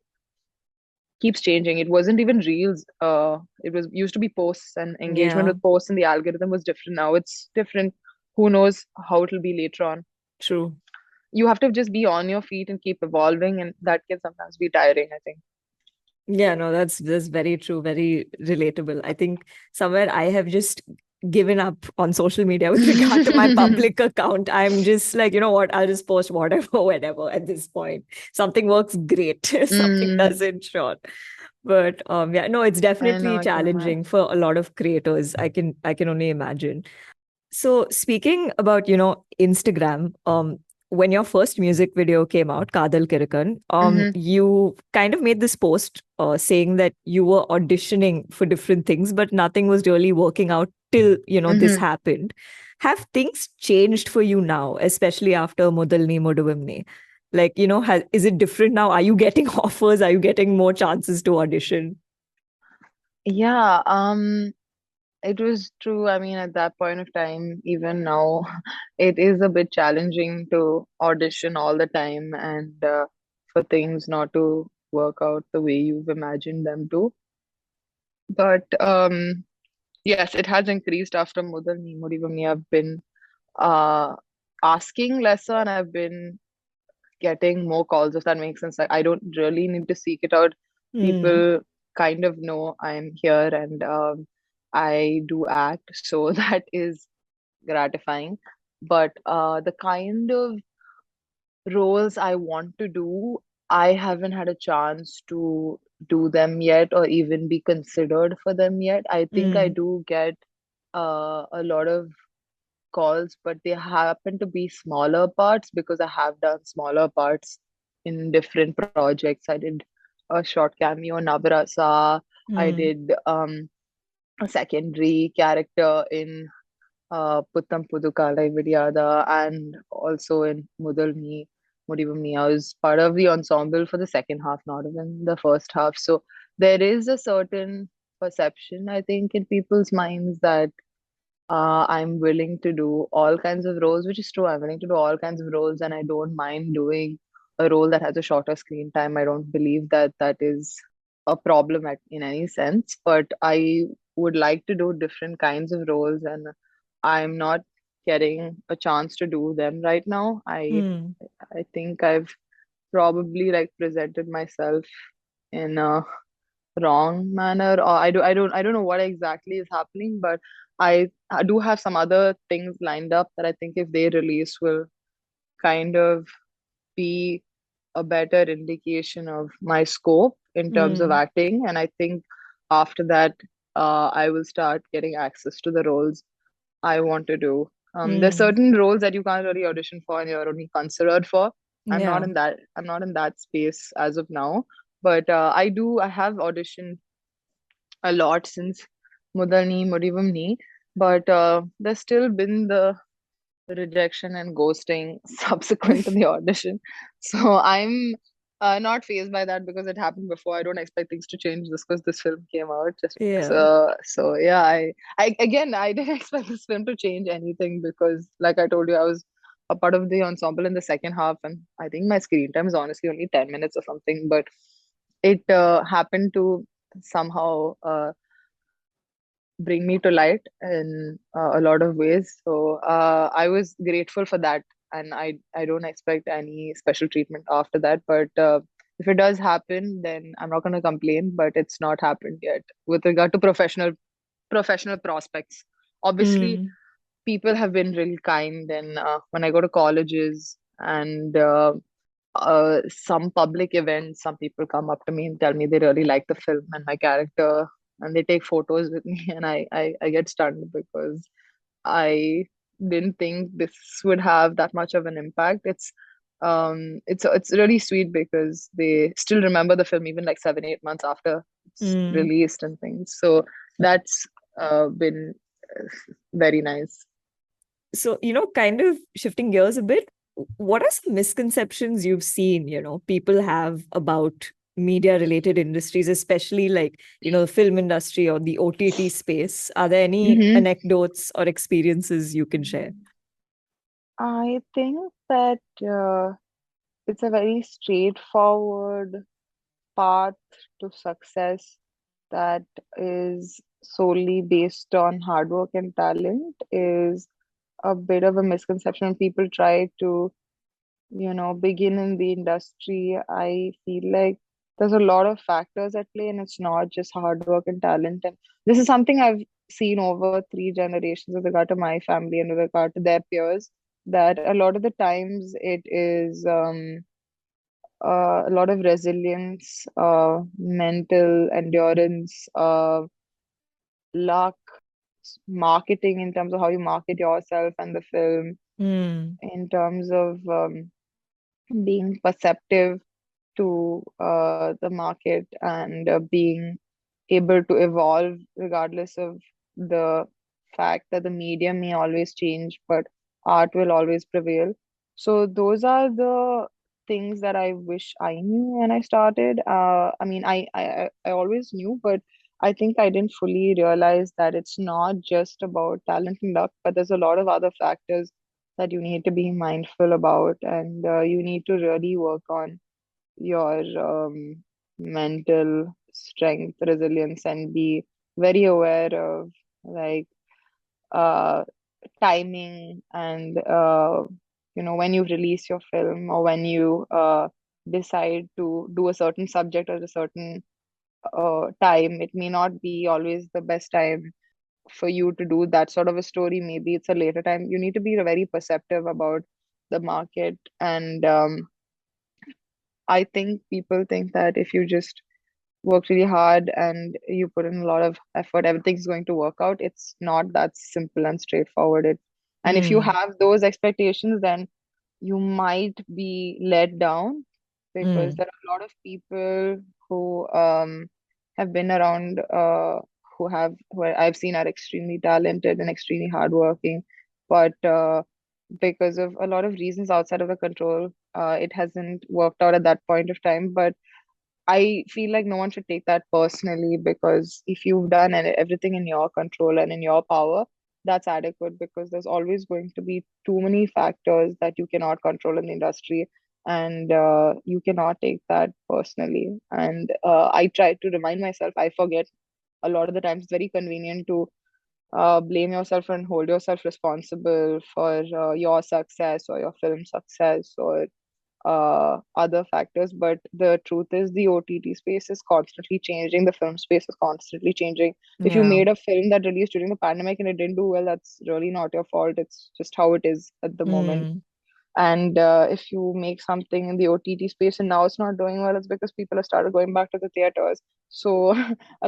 keeps changing. It wasn't even reels. It was used to be posts, and engagement Yeah. with posts and the algorithm was different. Now it's different. Who knows how it'll be later on? True. You have to just be on your feet and keep evolving, and that can sometimes be tiring, I think. Yeah, no, that's very true, very relatable. I think somewhere I have just given up on social media with regard to my public account. I'm just like, you know what, I'll just post whatever, whenever at this point. Something works great, something Mm, doesn't, sure. But yeah, no, it's I know, definitely I can challenging imagine. for a lot of creators. I can only imagine. So speaking about, Instagram, when your first music video came out, Kadal Kirakan, Hmm. you kind of made this post saying that you were auditioning for different things, but nothing was really working out till, this Hmm. happened. Have things changed for you now, especially after Mudalni Muduvimni? Like, is it different now? Are you getting offers? Are you getting more chances to audition? Yeah, it was true. I mean, at that point of time, even now, it is a bit challenging to audition all the time and for things not to work out the way you've imagined them to. But yes, it has increased after Mudal Nimudivami. I've been uh, asking lesser, and I've been getting more calls, if that makes sense. Like, I don't really need to seek it out. Hmm. People kind of know I'm here, and I do act, so that is gratifying. But the kind of roles I want to do, I haven't had a chance to do them yet or even be considered for them yet. I think I Hmm. do get a lot of calls, but they happen to be smaller parts because I have done smaller parts in different projects. I did a short cameo in Nabarasa. I Hmm. did a secondary character in Puttam Pudu Kalai Vidyada, and also in Mudalni Mudivamni. I was part of the ensemble for the second half, not even the first half. So there is a certain perception, I think, in people's minds that I'm willing to do all kinds of roles, which is true. I'm willing to do all kinds of roles, and I don't mind doing a role that has a shorter screen time. I don't believe that that is a problem in any sense, but I would like to do different kinds of roles, and I'm not getting a chance to do them right now. Hmm. I think I've probably like presented myself in a wrong manner, or I don't know what exactly is happening, but I do have some other things lined up that I think if they release will kind of be a better indication of my scope in terms of Hmm. acting. And I think after that, I will start getting access to the roles I want to do. There's Hmm. certain roles that you can't really audition for and you're only considered for. Yeah. I'm not in that space as of now. But I have auditioned a lot since Mudalni Mudivamni, but there's still been the rejection and ghosting subsequent to the audition. So I'm not phased by that because it happened before. I don't expect things to change just because this film came out. Yeah. So yeah, I again I didn't expect this film to change anything because, like I told you, I was a part of the ensemble in the second half, and I think my screen time is honestly only 10 minutes or something. But it happened to somehow bring me to light in a lot of ways. So I was grateful for that, and I don't expect any special treatment after that. But if it does happen, then I'm not going to complain. But it's not happened yet. With regard to professional prospects, obviously Hmm. people have been really kind, and when I go to colleges and some public events, some people come up to me and tell me they really like the film and my character, and they take photos with me, and I get stunned because I didn't think this would have that much of an impact. It's really sweet because they still remember the film even like 7 8 months after it's Hmm. released and things. So that's been very nice. So, kind of shifting gears a bit, what are some misconceptions you've seen, people have about media related industries, especially like, the film industry or the OTT space? Are there any Hmm. anecdotes or experiences you can share? I think that it's a very straightforward path to success that is solely based on hard work and talent is a bit of a misconception. People try to, begin in the industry. I feel like there's a lot of factors at play, and it's not just hard work and talent. And this is something I've seen over three generations with regard to my family and with regard to their peers, that a lot of the times it is a lot of resilience, mental endurance, luck, marketing in terms of how you market yourself and the film, Hmm. in terms of being perceptive to the market and being able to evolve regardless of the fact that the medium may always change, but art will always prevail. So those are the things that I wish I knew when I started. I mean, I always knew, but I think I didn't fully realize that it's not just about talent and luck, but there's a lot of other factors that you need to be mindful about, and you need to really work on your mental strength, resilience, and be very aware of like uh, timing and when you release your film or when you decide to do a certain subject at a certain time. It may not be always the best time for you to do that sort of a story. Maybe it's a later time. You need to be very perceptive about the market, and I think people think that if you just work really hard and you put in a lot of effort, everything's going to work out. It's not that simple and straightforward. And if you Hmm. have those expectations, then you might be let down because Hmm. there are a lot of people who have been around, who I've seen are extremely talented and extremely hardworking, but because of a lot of reasons outside of the control, it hasn't worked out at that point of time. But I feel like no one should take that personally, because if you've done everything in your control and in your power, that's adequate, because there's always going to be too many factors that you cannot control in the industry, and you cannot take that personally. And I try to remind myself, I forget a lot of the times. It's very convenient to blame yourself and hold yourself responsible for your success or your film success or other factors. But the truth is, the OTT space is constantly changing, the film space is constantly changing. If you Yeah. made a film that released during the pandemic and it didn't do well, that's really not your fault. It's just how it is at the moment. Mm. And if you make something in the OTT space and now it's not doing well, it's because people have started going back to the theaters. So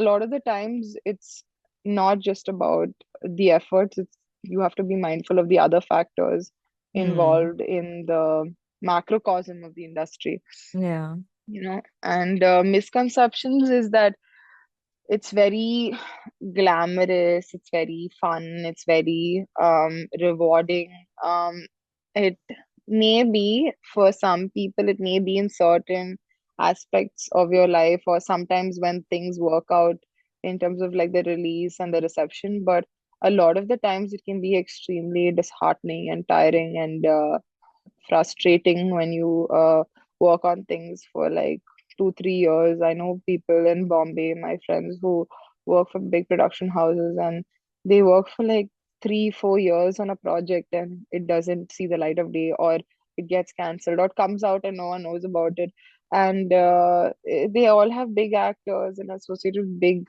a lot of the times it's not just about the efforts, it's you have to be mindful of the other factors Mm. involved in the macrocosm of the industry, Yeah. and misconceptions is that it's very glamorous, it's very fun, it's very rewarding. It may be for some people, it may be in certain aspects of your life, or sometimes when things work out in terms of like the release and the reception. But a lot of the times it can be extremely disheartening and tiring and frustrating when you work on things for like 2 3 years. I know people in Bombay, my friends who work for big production houses, and they work for like 3 4 years on a project and it doesn't see the light of day, or it gets cancelled, or it comes out and no one knows about it. And they all have big actors and associated with big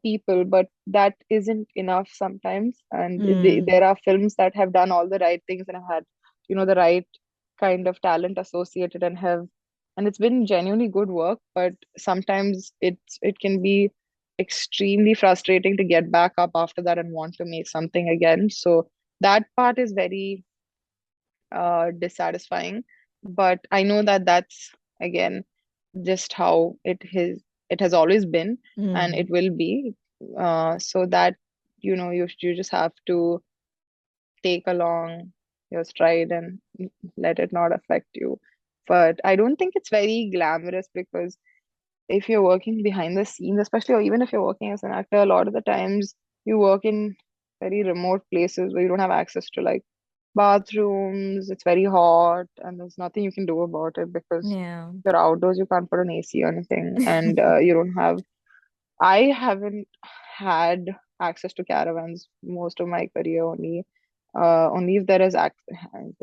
people, but that isn't enough sometimes. And Mm. there are films that have done all the right things and have had the right kind of talent associated, and it's been genuinely good work. But sometimes it can be extremely frustrating to get back up after that and want to make something again. So that part is very dissatisfying. But I know that that's, again, just how it has always been, and it Mm. will be. So that you just have to take along your stride and let it not affect you. But I don't think it's very glamorous, because if you're working behind the scenes, especially, or even if you're working as an actor, a lot of the times you work in very remote places where you don't have access to like bathrooms. It's very hot and there's nothing you can do about it, because Yeah. you're outdoors, you can't put an AC or anything, and you don't have. I haven't had access to caravans most of my career. Only if there's a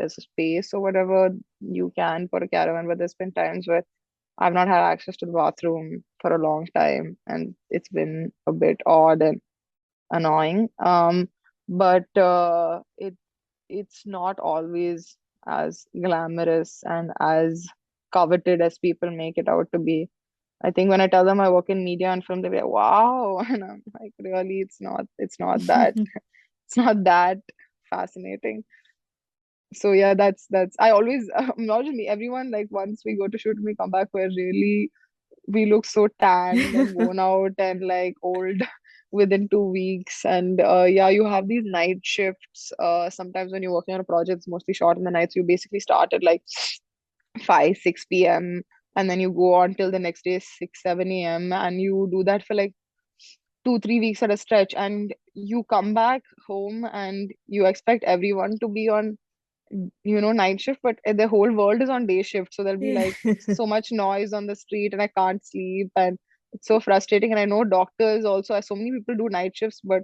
space or whatever, you can put a caravan. But there's been times where I've not had access to the bathroom for a long time, and it's been a bit odd and annoying. But it's not always as glamorous and as coveted as people make it out to be. I think when I tell them I work in media and film, they're like, "Wow," and I'm like, "Really? It's not that. It's not that fascinating." So yeah, that's. I always not just me. Everyone, like, once we go to shoot, we come back, we look so tanned and worn out and like old within 2 weeks. And yeah, you have these night shifts. Sometimes when you're working on a project, it's mostly short in the nights. You basically start at like 5 6 p.m. and then you go on till the next day 6 7 a.m. and you do that for like 2 3 weeks at a stretch, and you come back home and you expect everyone to be on night shift, but the whole world is on day shift. So there'll be Yeah. like so much noise on the street and I can't sleep, and it's so frustrating. And I know doctors also, so many people do night shifts, but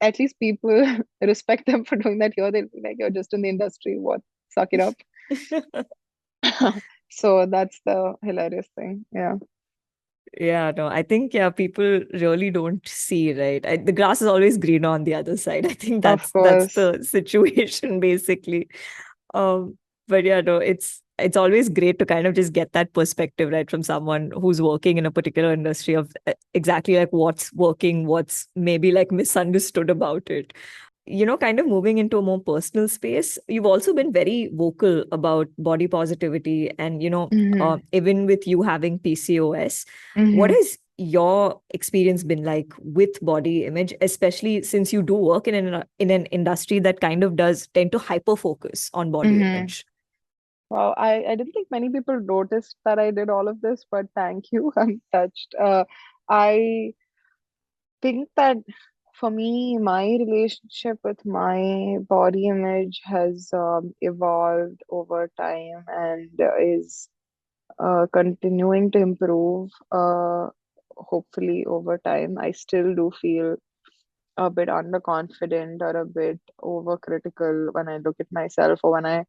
at least people respect them for doing that. Here they'll be like, "You're just in the industry, what, suck it up." So that's the hilarious thing. Yeah, Yeah, no, I think, yeah, people really don't see, right? The grass is always greener on the other side. I think of that's course. the situation basically. Um, but yeah, no, it's always great to kind of just get that perspective, right, from someone who's working in a particular industry of exactly like what's working, what's maybe like misunderstood about it. Kind of moving into a more personal space, you've also been very vocal about body positivity and, Hmm. even with you having PCOS, what Hmm. has your experience been like with body image, especially since you do work in an industry that kind of does tend to hyper focus on body Hmm. image? Wow, I didn't think many people noticed that I did all of this, but thank you. I'm touched. I think that For me, my relationship with my body image has evolved over time and is continuing to improve, hopefully over time. I still do feel a bit underconfident or a bit overcritical when I look at myself or when I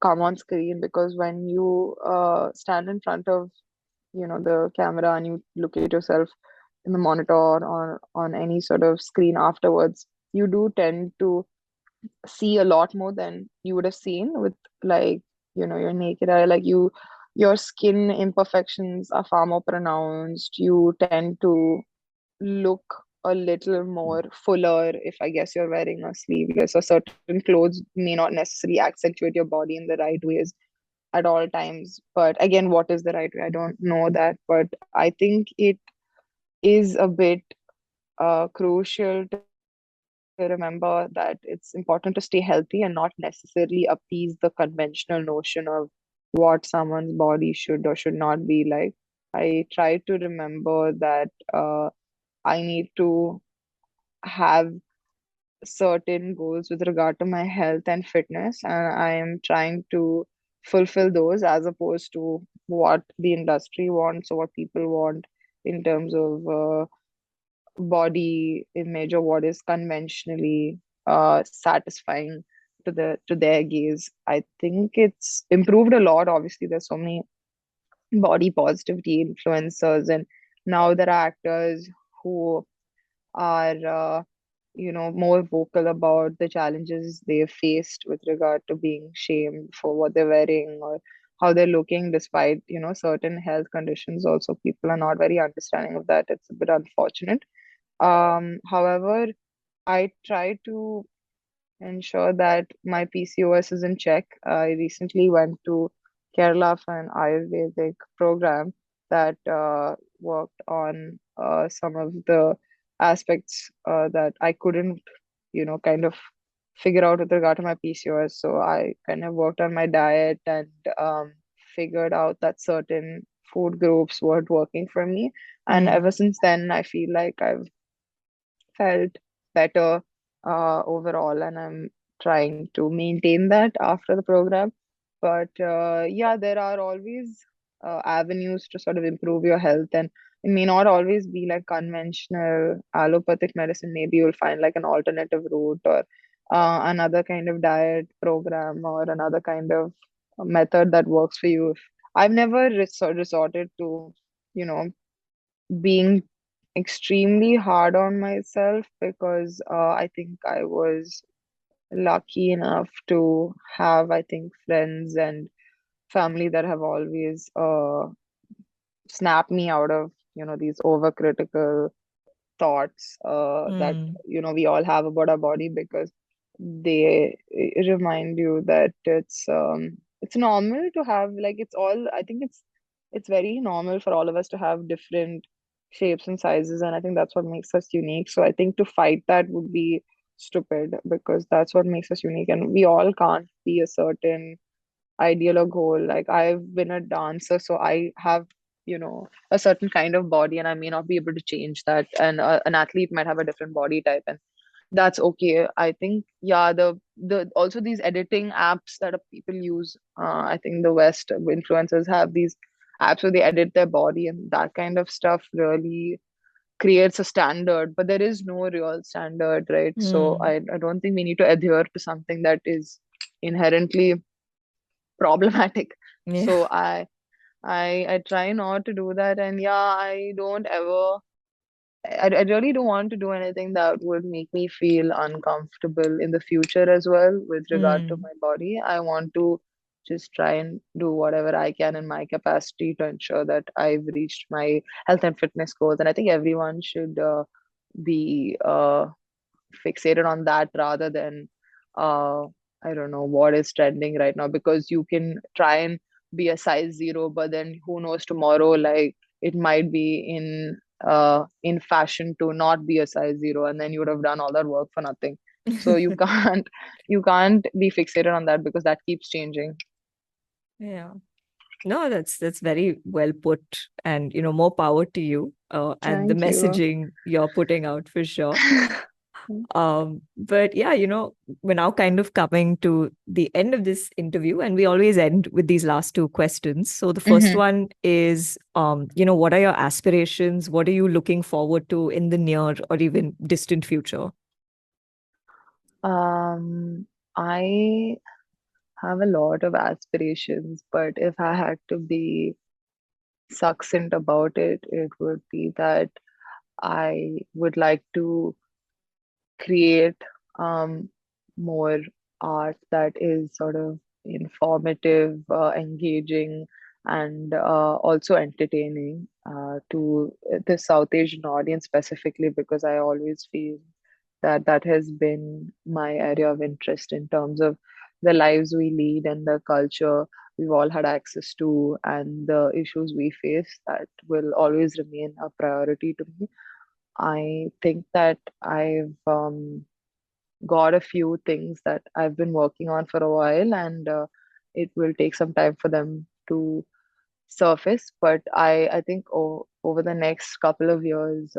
come on screen, because when you stand in front of the camera and you look at yourself in the monitor or on any sort of screen afterwards, you do tend to see a lot more than you would have seen with, like, your naked eye. Like, your skin imperfections are far more pronounced. You tend to look a little more fuller if, I guess, you're wearing a sleeveless, or certain clothes may not necessarily accentuate your body in the right ways at all times. But again, what is the right way? I don't know that, but I think it is a bit crucial to remember that it's important to stay healthy and not necessarily appease the conventional notion of what someone's body should or should not be like. I try to remember that I need to have certain goals with regard to my health and fitness, and I am trying to fulfill those as opposed to what the industry wants or what people want in terms of body image or what is conventionally satisfying to their gaze. I think it's improved a lot. Obviously, there's so many body positivity influencers, and now there are actors who are more vocal about the challenges they've faced with regard to being shamed for what they're wearing or how they're looking despite certain health conditions. Also, people are not very understanding of that. It's a bit unfortunate. However, I try to ensure that my PCOS is in check. I recently went to Kerala for an Ayurvedic program that worked on some of the aspects that I couldn't, kind of figure out with regard to my PCOS. So I kind of worked on my diet and figured out that certain food groups weren't working for me. And Mm. ever since then, I feel like I've felt better overall, and I'm trying to maintain that after the program. But yeah, there are always avenues to sort of improve your health, and it may not always be like conventional allopathic medicine. Maybe you'll find like an alternative route or another kind of diet program or another kind of method that works for you. I've never resorted to, you know, being extremely hard on myself because I think I was lucky enough to have, I think, friends and family that have always snapped me out of, these overcritical thoughts that, Mm. we all have about our body, because they remind you that it's normal to have, like, I think it's very normal for all of us to have different shapes and sizes, and I think that's what makes us unique. So I think to fight that would be stupid, because that's what makes us unique, and we all can't be a certain ideal or goal. Like, I've been a dancer, so I have, a certain kind of body, and I may not be able to change that. And an athlete might have a different body type, and that's okay. I think, yeah, the also these editing apps that people use. I think the West influencers have these apps where they edit their body, and that kind of stuff really creates a standard. But there is no real standard, right? So Mm. I don't think we need to adhere to something that is inherently problematic. Yeah. So I try not to do that, and yeah, I really don't want to do anything that would make me feel uncomfortable in the future as well with regard to Mm. my body. I want to just try and do whatever I can in my capacity to ensure that I've reached my health and fitness goals. And I think everyone should be fixated on that rather than uh I don't know what is trending right now, because you can try and be a size zero, but then who knows, tomorrow, like, it might be in fashion to not be a size zero, and then you would have done all that work for nothing. So you can't be fixated on that, because that keeps changing. Yeah. No, that's very well put, and more power to you, and the Thank you. messaging you're putting out for sure. But yeah, we're now kind of coming to the end of this interview, and we always end with these last two questions. So the first one is, what are your aspirations? What are you looking forward to in the near or even distant future? I have a lot of aspirations, but if I had to be succinct about it, it would be that I would like to create um, more art that is sort of informative, engaging, and also entertaining to the South Asian audience specifically, because I always feel that that has been my area of interest in terms of the lives we lead and the culture we've all had access to and the issues we face that will always remain a priority to me. I think that I've got a few things that I've been working on for a while, and it will take some time for them to surface. But I think over the next couple of years,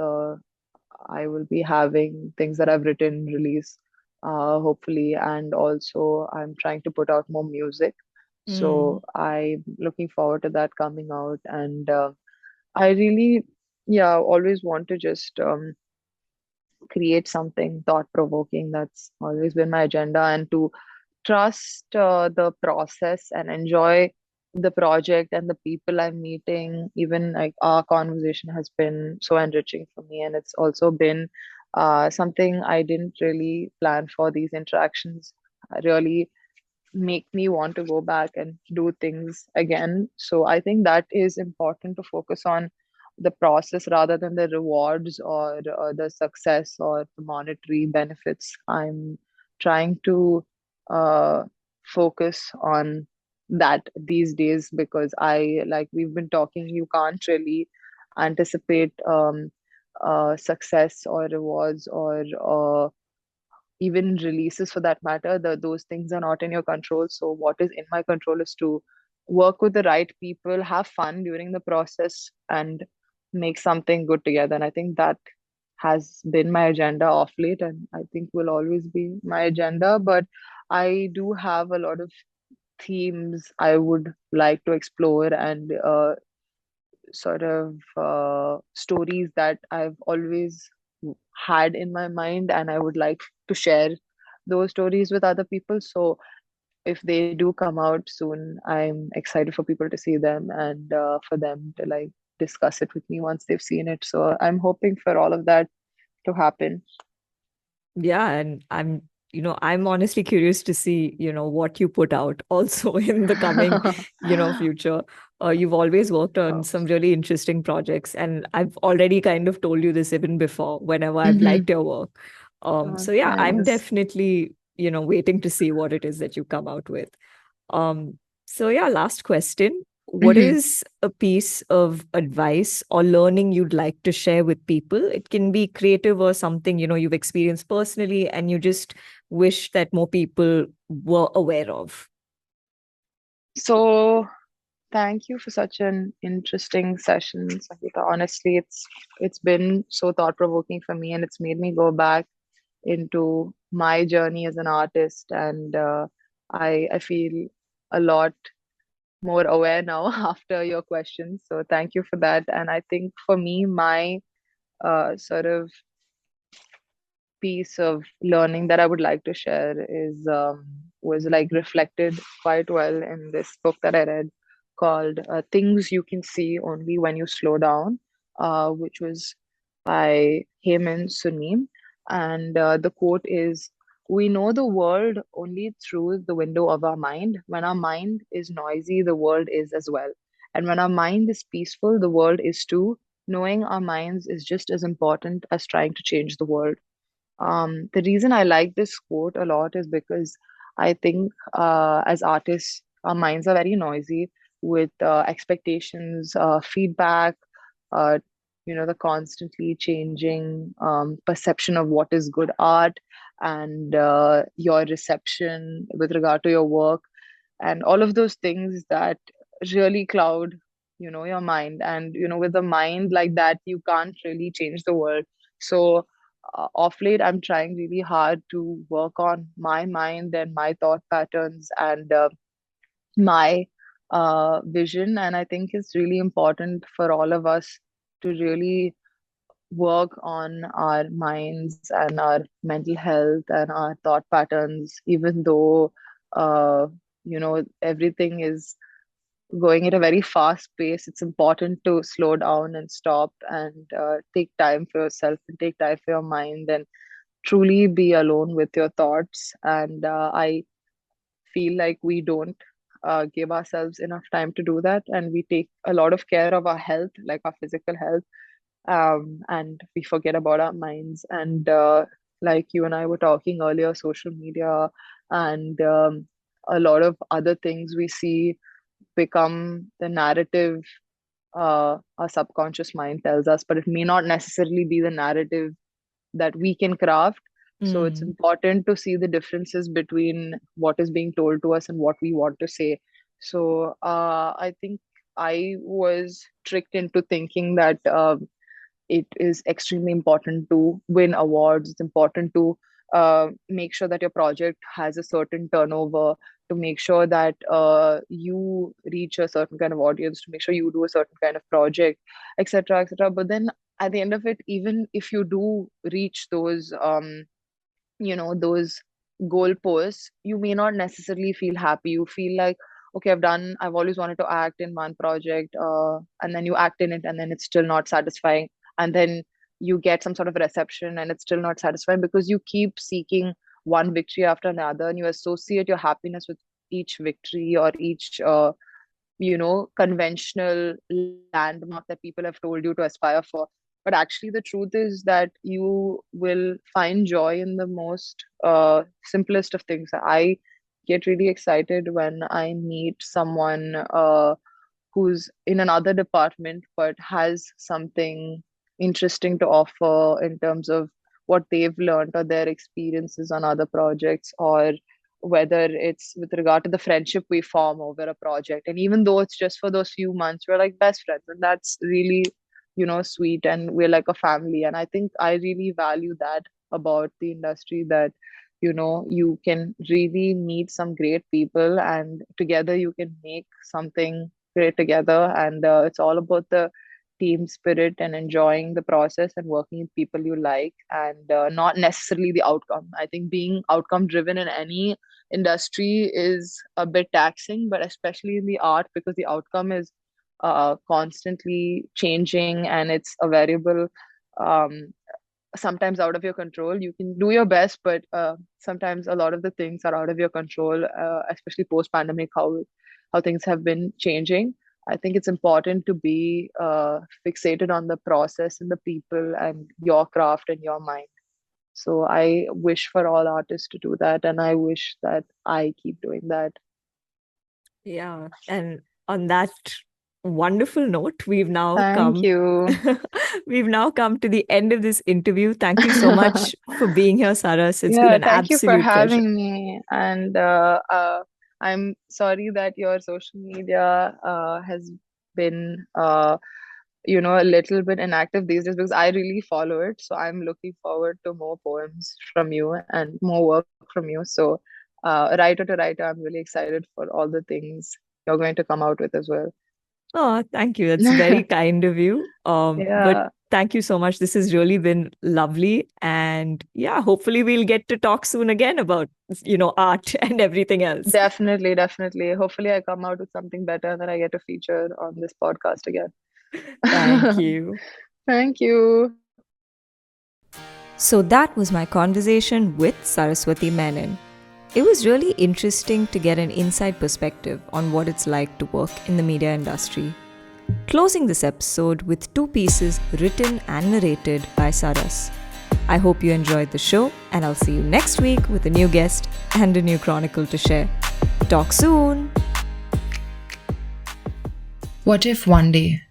I will be having things that I've written release, hopefully, and also I'm trying to put out more music. So I'm looking forward to that coming out, and I really, yeah, always want to just create something thought provoking. That's always been my agenda, and to trust the process and enjoy the project and the people I'm meeting. Even like our conversation has been so enriching for me, and it's also been something I didn't really plan for. These interactions really make me want to go back and do things again. So I think that is important to focus on the process rather than the rewards or the success or the monetary benefits. I'm trying to uh, focus on that these days because like we've been talking, you can't really anticipate success or rewards or even releases for that matter. Those things are not in your control. So what is in my control is to work with the right people, have fun during the process, and make something good together. And I think that has been my agenda off late, and I think will always be my agenda. But I do have a lot of themes I would like to explore, and sort of stories that I've always had in my mind, and I would like to share those stories with other people. So if they do come out soon, I'm excited for people to see them and for them to like discuss it with me once they've seen it. So I'm hoping for all of that to happen. Yeah, and I'm honestly curious to see, what you put out also in the coming, future. You've always worked on Oh. some really interesting projects, and I've already kind of told you this even before, whenever I've Mm-hmm. liked your work. So yeah, I'm Thanks. definitely, waiting to see what it is that you come out with. So yeah, last question. What Mm-hmm. is a piece of advice or learning you'd like to share with people? It can be creative or something, you've experienced personally and you just wish that more people were aware of. So thank you for such an interesting session, Sangeeta. Honestly, it's been so thought provoking for me, and it's made me go back into my journey as an artist, and I feel a lot more aware now after your questions. So thank you for that. And I think for me, my sort of piece of learning that I would like to share is was like reflected quite well in this book that I read called "Things You Can See Only When You Slow Down," which was by Haemin Sunim, and the quote is. We know the world only through the window of our mind. When our mind is noisy, the world is as well. And when our mind is peaceful, the world is too. Knowing our minds is just as important as trying to change the world. The reason I like this quote a lot is because I think as artists, our minds are very noisy with expectations, feedback, uh, the constantly changing perception of what is good art and your reception with regard to your work and all of those things that really cloud, your mind. And, with a mind like that, you can't really change the world. So, off late, I'm trying really hard to work on my mind and my thought patterns and my vision. And I think it's really important for all of us to really work on our minds and our mental health and our thought patterns, even though, uh, everything is going at a very fast pace. It's important to slow down and stop and take time for yourself and take time for your mind and truly be alone with your thoughts. And I feel like we don't give ourselves enough time to do that. And we take a lot of care of our health, like our physical health, and we forget about our minds. And like you and I were talking earlier, social media and a lot of other things we see become the narrative our subconscious mind tells us, but it may not necessarily be the narrative that we can craft. So it's Mm. important to see the differences between what is being told to us and what we want to say. So I think I was tricked into thinking that it is extremely important to win awards. It's important to make sure that your project has a certain turnover, to make sure that you reach a certain kind of audience, to make sure you do a certain kind of project, etc., etc. But then at the end of it, even if you do reach those goalposts, you may not necessarily feel happy. You feel like, okay, I've always wanted to act in one project, and then you act in it and then it's still not satisfying, and then you get some sort of reception and it's still not satisfying because you keep seeking one victory after another, and you associate your happiness with each victory or each conventional landmark that people have told you to aspire for. But actually, the truth is that you will find joy in the most simplest of things. I get really excited when I meet someone who's in another department but has something interesting to offer in terms of what they've learned or their experiences on other projects, or whether it's with regard to the friendship we form over a project. And even though it's just for those few months, we're like best friends, and that's really, sweet, and we're like a family. And I think I really value that about the industry, that you can really meet some great people and together you can make something great together. And it's all about the team spirit and enjoying the process and working with people you like, and not necessarily the outcome. I think being outcome driven in any industry is a bit taxing, but especially in the art, because the outcome is constantly changing and it's a variable, um, sometimes out of your control. You can do your best, but sometimes a lot of the things are out of your control, especially post pandemic, how things have been changing. I think it's important to be fixated on the process and the people and your craft and your mind. So I wish for all artists to do that, and I wish that I keep doing that. Yeah. And on that wonderful note, Thank you. we've now come to the end of this interview. Thank you so much for being here, Saras. It's been Yeah, an thank you for absolute pleasure. having me. And I'm sorry that your social media has been, a little bit inactive these days, because I really follow it. So I'm looking forward to more poems from you and more work from you. So, writer to writer, I'm really excited for all the things you're going to come out with as well. Oh, thank you. That's very kind of you. But Yeah, thank you so much. This has really been lovely. And yeah, hopefully we'll get to talk soon again about, art and everything else. definitely, definitely. Hopefully, I come out with something better and then I get a feature on this podcast again. Thank you. Thank you. So that was my conversation with Saraswathi Menon. It was really interesting to get an inside perspective on what it's like to work in the media industry. Closing this episode with two pieces written and narrated by Saras. I hope you enjoyed the show, and I'll see you next week with a new guest and a new chronicle to share. Talk soon! What if one day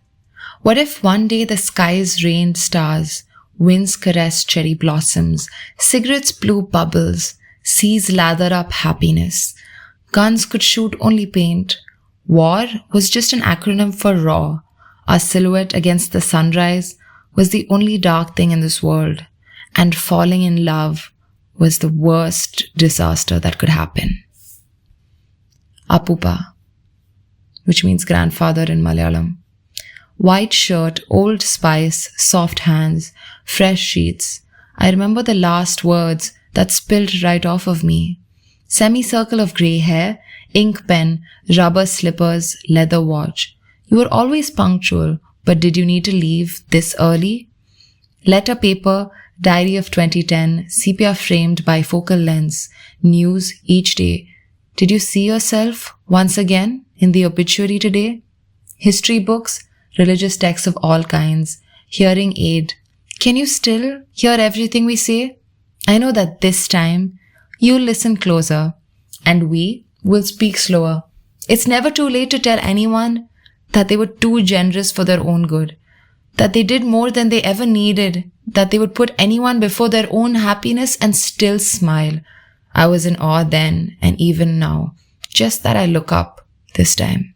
the skies rained stars, winds caressed cherry blossoms, cigarettes blew bubbles, seas lather up happiness, guns could shoot only paint, war was just an acronym for raw, our silhouette against the sunrise was the only dark thing in this world, and falling in love was the worst disaster that could happen. Apupa, which means grandfather in Malayalam. White shirt, old spice, soft hands, fresh sheets. I remember the last words that spilled right off of me. Semicircle of grey hair, ink pen, rubber slippers, leather watch. You were always punctual, but did you need to leave this early? Letter paper, diary of 2010, sepia framed bifocal lens, news each day. Did you see yourself once again in the obituary today? History books, religious texts of all kinds, hearing aid. Can you still hear everything we say? I know that this time you'll listen closer and we will speak slower. It's never too late to tell anyone that they were too generous for their own good, that they did more than they ever needed, that they would put anyone before their own happiness and still smile. I was in awe then and even now, just that I look up this time.